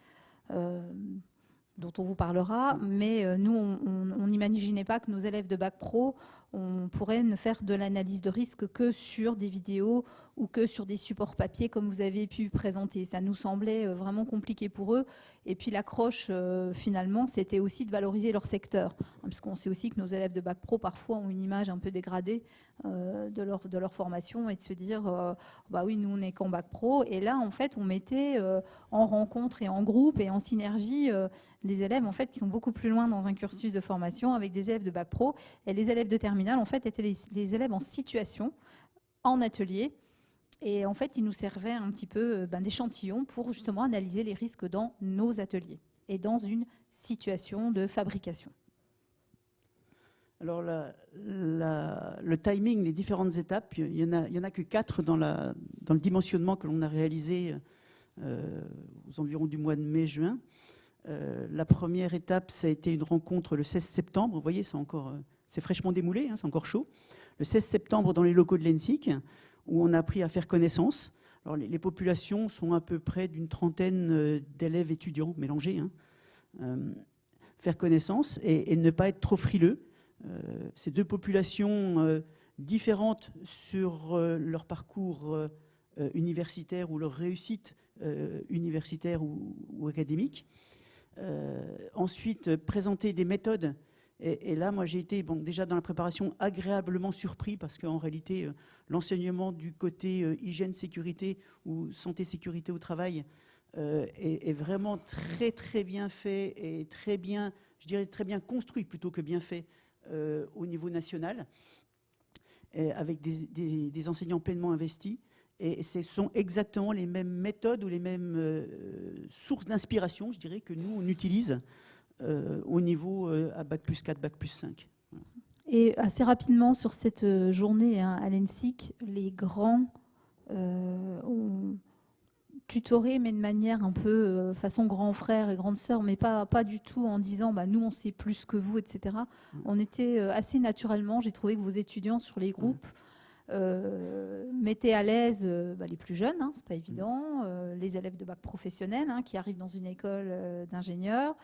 dont on vous parlera. Mais nous, on n'imaginait pas que nos élèves de bac pro, on pourrait ne faire de l'analyse de risque que sur des vidéos ou que sur des supports papier comme vous avez pu présenter. Ça nous semblait vraiment compliqué pour eux. Et puis l'accroche, finalement, c'était aussi de valoriser leur secteur. Parce qu'on sait aussi que nos élèves de bac pro, parfois, ont une image un peu dégradée de leur formation et de se dire, bah oui, nous, on n'est qu'en bac pro. Et là, en fait, on mettait en rencontre et en groupe et en synergie des élèves, en fait, qui sont beaucoup plus loin dans un cursus de formation avec des élèves de bac pro. Et les élèves de terminale, en fait, étaient les élèves en situation, en atelier. Et en fait, ils nous servaient un petit peu d'échantillon pour justement analyser les risques dans nos ateliers et dans une situation de fabrication. Alors, le timing, les différentes étapes, il y en a que 4 dans le dimensionnement que l'on a réalisé aux environs du mois de mai-juin. La première étape, ça a été une rencontre le 16 septembre. Vous voyez, c'est fraîchement démoulé, hein, c'est encore chaud. Le 16 septembre, dans les locaux de l'ENSIC, où on a appris à faire connaissance. Alors, les populations sont à peu près d'une trentaine d'élèves étudiants mélangés. Faire connaissance et ne pas être trop frileux. Ces deux populations différentes sur leur parcours universitaire ou leur réussite universitaire ou académique. Ensuite, présenter des méthodes. Et là, moi, j'ai été déjà dans la préparation agréablement surpris parce qu'en réalité, l'enseignement du côté hygiène, sécurité ou santé, sécurité au travail est vraiment très, très bien fait et très bien, je dirais très bien construit plutôt que bien fait au niveau national, avec des enseignants pleinement investis. Et ce sont exactement les mêmes méthodes ou les mêmes sources d'inspiration, je dirais, que nous, on utilise au niveau à Bac+4, Bac+5. Et assez rapidement, sur cette journée à l'ENSIC, les grands ont tutoré, mais de manière un peu façon grand frère et grande sœur, mais pas du tout en disant nous, on sait plus que vous, etc. On était assez naturellement, j'ai trouvé que vos étudiants sur les groupes mettaient à l'aise les plus jeunes, c'est pas évident, les élèves de bac professionnel qui arrivent dans une école d'ingénieurs.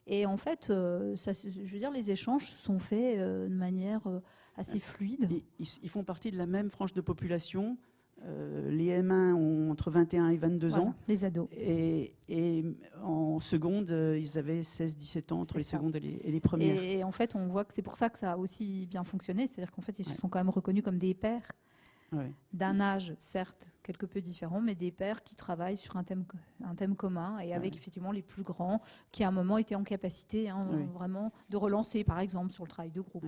Et en fait, je veux dire, les échanges se sont faits de manière assez fluide. Ils font partie de la même frange de population. Les M1 ont entre 21 et 22 ans. Les ados. Et en seconde, ils avaient 16-17 ans entre les secondes et les premières. Et en fait, on voit que c'est pour ça que ça a aussi bien fonctionné. C'est-à-dire qu'en fait, ils se sont quand même reconnus comme des pairs. D'un âge, certes, quelque peu différent, mais des pairs qui travaillent sur un thème commun et avec effectivement les plus grands qui, à un moment, étaient en capacité vraiment de relancer, par exemple, sur le travail de groupe.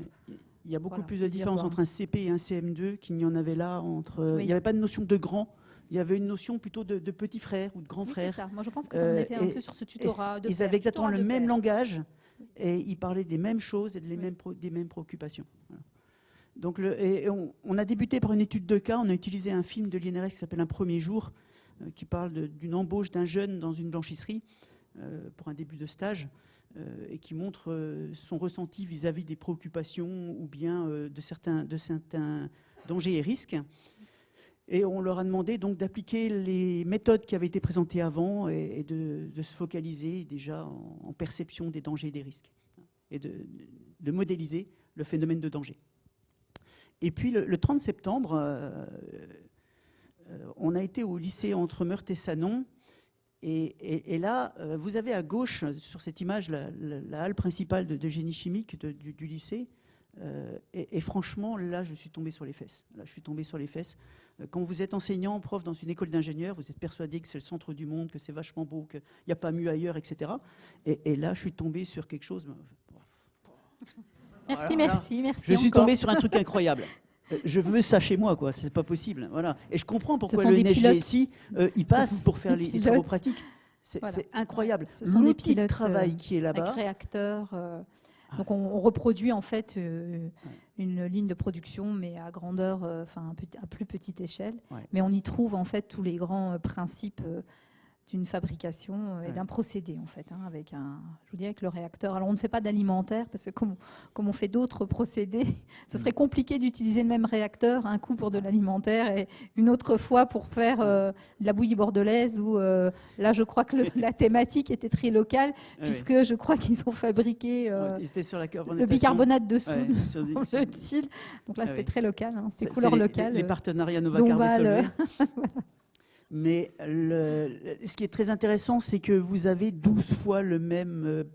Il y a beaucoup plus de différence entre un CP et un CM2 qu'il n'y en avait là. Il n'y avait pas de notion de grand, il y avait une notion plutôt de petit frère ou de grand frère. C'est ça. Moi, je pense que ça en était un peu sur ce tutorat. Ils avaient exactement le même langage et ils parlaient des mêmes choses et des mêmes préoccupations. Voilà. Donc on a débuté par une étude de cas. On a utilisé un film de l'INRS qui s'appelle Un premier jour, qui parle d'une embauche d'un jeune dans une blanchisserie pour un début de stage et qui montre son ressenti vis-à-vis des préoccupations ou bien de certains dangers et risques. Et on leur a demandé donc d'appliquer les méthodes qui avaient été présentées avant et de se focaliser déjà en perception des dangers et des risques et de modéliser le phénomène de danger. Et puis le 30 septembre, on a été au lycée entre Meurthe et Sanon. Et là, vous avez à gauche, sur cette image, la halle principale de génie chimique du lycée. Et franchement, là, je suis tombé sur les fesses. Quand vous êtes enseignant, prof dans une école d'ingénieurs, vous êtes persuadé que c'est le centre du monde, que c'est vachement beau, qu'il n'y a pas mieux ailleurs, etc. Et là, je suis tombé sur quelque chose... Merci. Je suis tombé sur un truc incroyable. Je veux ça chez moi, quoi. C'est pas possible. Voilà. Et je comprends pourquoi le NSGSI il passe pour faire les travaux pratiques. C'est incroyable. L'outil de travail qui est là-bas. Avec réacteurs. Donc on reproduit en fait une ligne de production, mais à grandeur, à plus petite échelle. Mais on y trouve en fait tous les grands principes d'une fabrication et d'un procédé en fait, avec le réacteur. Alors on ne fait pas d'alimentaire parce que comme on fait d'autres procédés, ce serait compliqué d'utiliser le même réacteur, un coup pour de l'alimentaire et une autre fois pour faire de la bouillie bordelaise où là je crois que la thématique était très locale puisque je crois qu'ils ont fabriqué sur la le bicarbonate de soude, semble-t-il. Donc là c'était très local, c'était couleur locale. Les partenariats Nova Carbé. Mais ce qui est très intéressant, c'est que vous avez 12 fois le même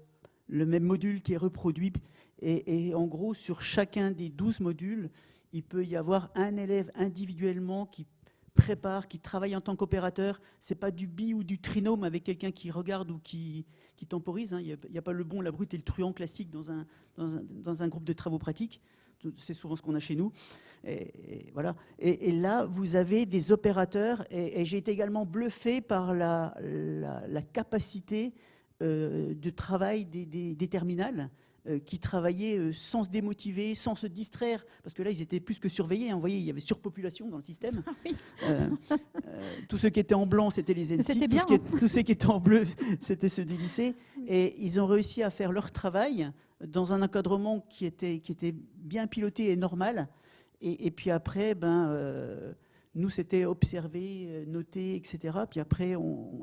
module qui est reproduit. Et en gros, sur chacun des 12 modules, il peut y avoir un élève individuellement qui prépare, qui travaille en tant qu'opérateur. Ce n'est pas du bi ou du trinôme avec quelqu'un qui regarde ou qui temporise. Il n'y a pas le bon, la brute et le truand classique dans un groupe de travaux pratiques. C'est souvent ce qu'on a chez nous. Et voilà. Et là, vous avez des opérateurs, et j'ai été également bluffé par la capacité de travail des terminales qui travaillaient sans se démotiver, sans se distraire, parce que là, ils étaient plus que surveillés. Vous voyez, il y avait surpopulation dans le système. Tous ceux qui étaient en blanc, c'était les ENSI. Tous ceux qui étaient en bleu, c'était ceux du lycée. Et ils ont réussi à faire leur travail dans un encadrement qui était bien piloté et normal. Et puis après, Nous, c'était observer, noter, etc. Puis après,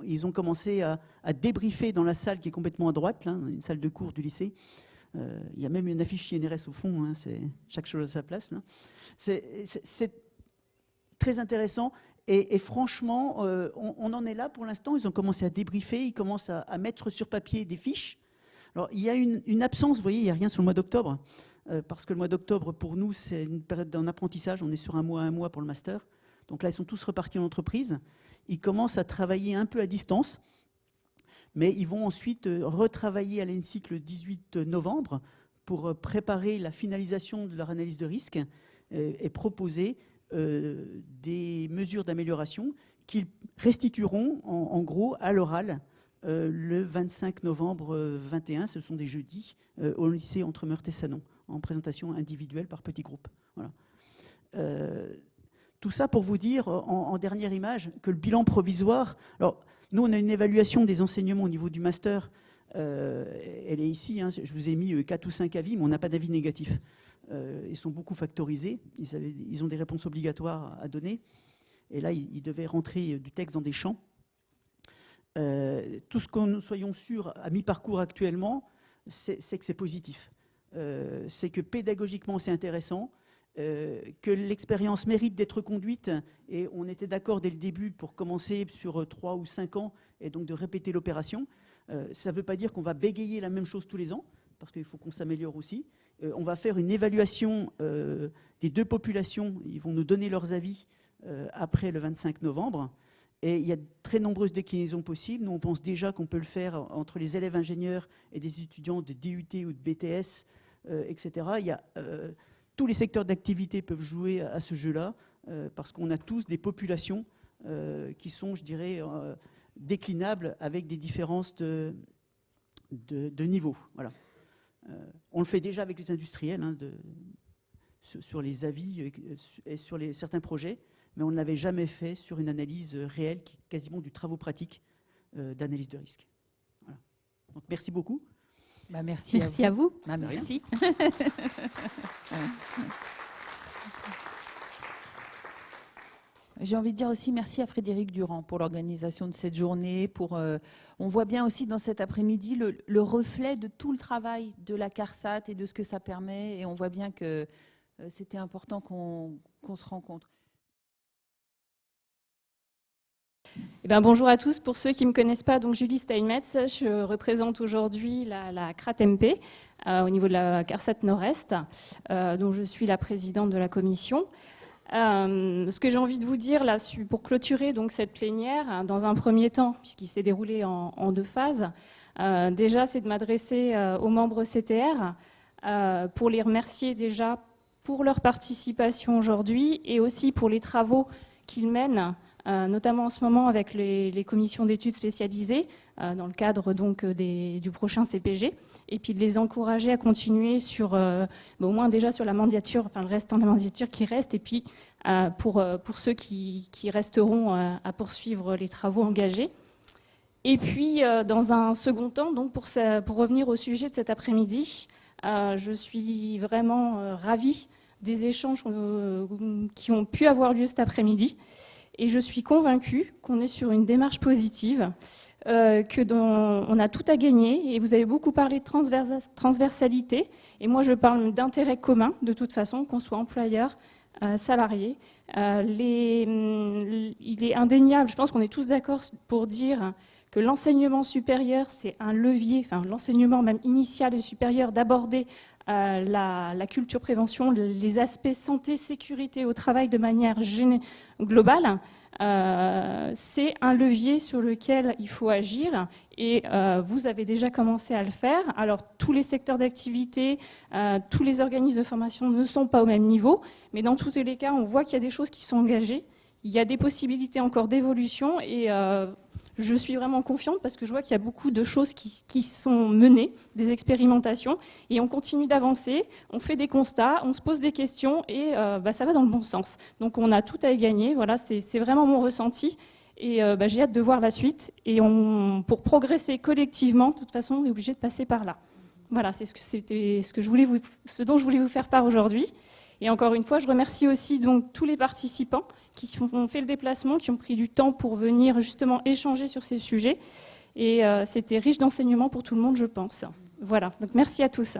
ils ont commencé à débriefer dans la salle qui est complètement à droite, là, une salle de cours du lycée. Il y a même une affiche INRS au fond, hein, c'est chaque chose à sa place. C'est très intéressant. Et franchement, on en est là pour l'instant. Ils ont commencé à débriefer, ils commencent à mettre sur papier des fiches. Alors, il y a une absence, vous voyez, il n'y a rien sur le mois d'octobre, parce que le mois d'octobre, pour nous, c'est une période d'un apprentissage. On est sur un mois pour le master. Donc là, ils sont tous repartis en entreprise. Ils commencent à travailler un peu à distance, mais ils vont ensuite retravailler à l'ENSIC le 18 novembre pour préparer la finalisation de leur analyse de risque et proposer des mesures d'amélioration qu'ils restitueront en gros à l'oral le 25 novembre 21. Ce sont des jeudis au lycée entre Meurthe et Sanon, en présentation individuelle par petits groupes. Voilà. Tout ça pour vous dire, en dernière image, que le bilan provisoire... Alors, nous, on a une évaluation des enseignements au niveau du master. Elle est ici. Hein, je vous ai mis 4 ou 5 avis, mais on n'a pas d'avis négatif. Ils sont beaucoup factorisés. Ils ont des réponses obligatoires à donner. Et là, ils devaient rentrer du texte dans des champs. Tout ce que nous soyons sûrs à mi-parcours actuellement, c'est que c'est positif. C'est que pédagogiquement, c'est intéressant. Que l'expérience mérite d'être conduite, et on était d'accord dès le début pour commencer sur 3 ou 5 ans, et donc de répéter l'opération. Ça ne veut pas dire qu'on va bégayer la même chose tous les ans, parce qu'il faut qu'on s'améliore aussi. On va faire une évaluation des deux populations, ils vont nous donner leurs avis après le 25 novembre, et il y a de très nombreuses déclinaisons possibles. Nous, on pense déjà qu'on peut le faire entre les élèves ingénieurs et des étudiants de DUT ou de BTS, etc. Il y a... tous les secteurs d'activité peuvent jouer à ce jeu-là, parce qu'on a tous des populations qui sont, je dirais, déclinables avec des différences de niveau. Voilà. On le fait déjà avec les industriels, hein, sur les avis et sur certains projets, mais on ne l'avait jamais fait sur une analyse réelle, qui est quasiment du travaux pratique d'analyse de risque. Voilà. Donc, merci beaucoup. Bah, merci à vous. Bah, merci. J'ai envie de dire aussi merci à Frédéric Durand pour l'organisation de cette journée. On voit bien aussi dans cet après-midi le reflet de tout le travail de la CARSAT et de ce que ça permet. Et on voit bien que c'était important qu'on se rencontre. Eh bien, bonjour à tous. Pour ceux qui ne me connaissent pas, donc Julie Steinmetz, je représente aujourd'hui la CRAT-MP au niveau de la CARSAT Nord-Est, dont je suis la présidente de la commission. Ce que j'ai envie de vous dire là, pour clôturer donc, cette plénière, dans un premier temps, puisqu'il s'est déroulé en 2 phases, déjà c'est de m'adresser aux membres CTR pour les remercier déjà pour leur participation aujourd'hui et aussi pour les travaux qu'ils mènent, notamment en ce moment avec les commissions d'études spécialisées, dans le cadre donc du prochain CPG, et puis de les encourager à continuer sur, au moins déjà sur la mandature, enfin le restant de la mandature qui reste, et puis pour ceux qui resteront à poursuivre les travaux engagés. Et puis dans un second temps, donc pour revenir au sujet de cet après-midi, je suis vraiment ravie des échanges qui ont pu avoir lieu cet après-midi. Et je suis convaincue qu'on est sur une démarche positive, on a tout à gagner. Et vous avez beaucoup parlé de transversalité. Et moi, je parle d'intérêt commun, de toute façon, qu'on soit employeur, salarié. Il est indéniable, je pense qu'on est tous d'accord pour dire que l'enseignement supérieur, c'est un levier, enfin l'enseignement même initial et supérieur, d'aborder la culture prévention, les aspects santé, sécurité au travail de manière globale. C'est un levier sur lequel il faut agir et vous avez déjà commencé à le faire. Alors tous les secteurs d'activité, tous les organismes de formation ne sont pas au même niveau, mais dans tous les cas, on voit qu'il y a des choses qui sont engagées. Il y a des possibilités encore d'évolution et je suis vraiment confiante parce que je vois qu'il y a beaucoup de choses qui sont menées, des expérimentations, et on continue d'avancer, on fait des constats, on se pose des questions et ça va dans le bon sens. Donc on a tout à y gagner, voilà, c'est vraiment mon ressenti et j'ai hâte de voir la suite. Et pour progresser collectivement, de toute façon, on est obligé de passer par là. Voilà, c'est ce dont je voulais vous faire part aujourd'hui. Et encore une fois, je remercie aussi donc tous les participants qui ont fait le déplacement, qui ont pris du temps pour venir justement échanger sur ces sujets. Et c'était riche d'enseignements pour tout le monde, je pense. Voilà, donc merci à tous.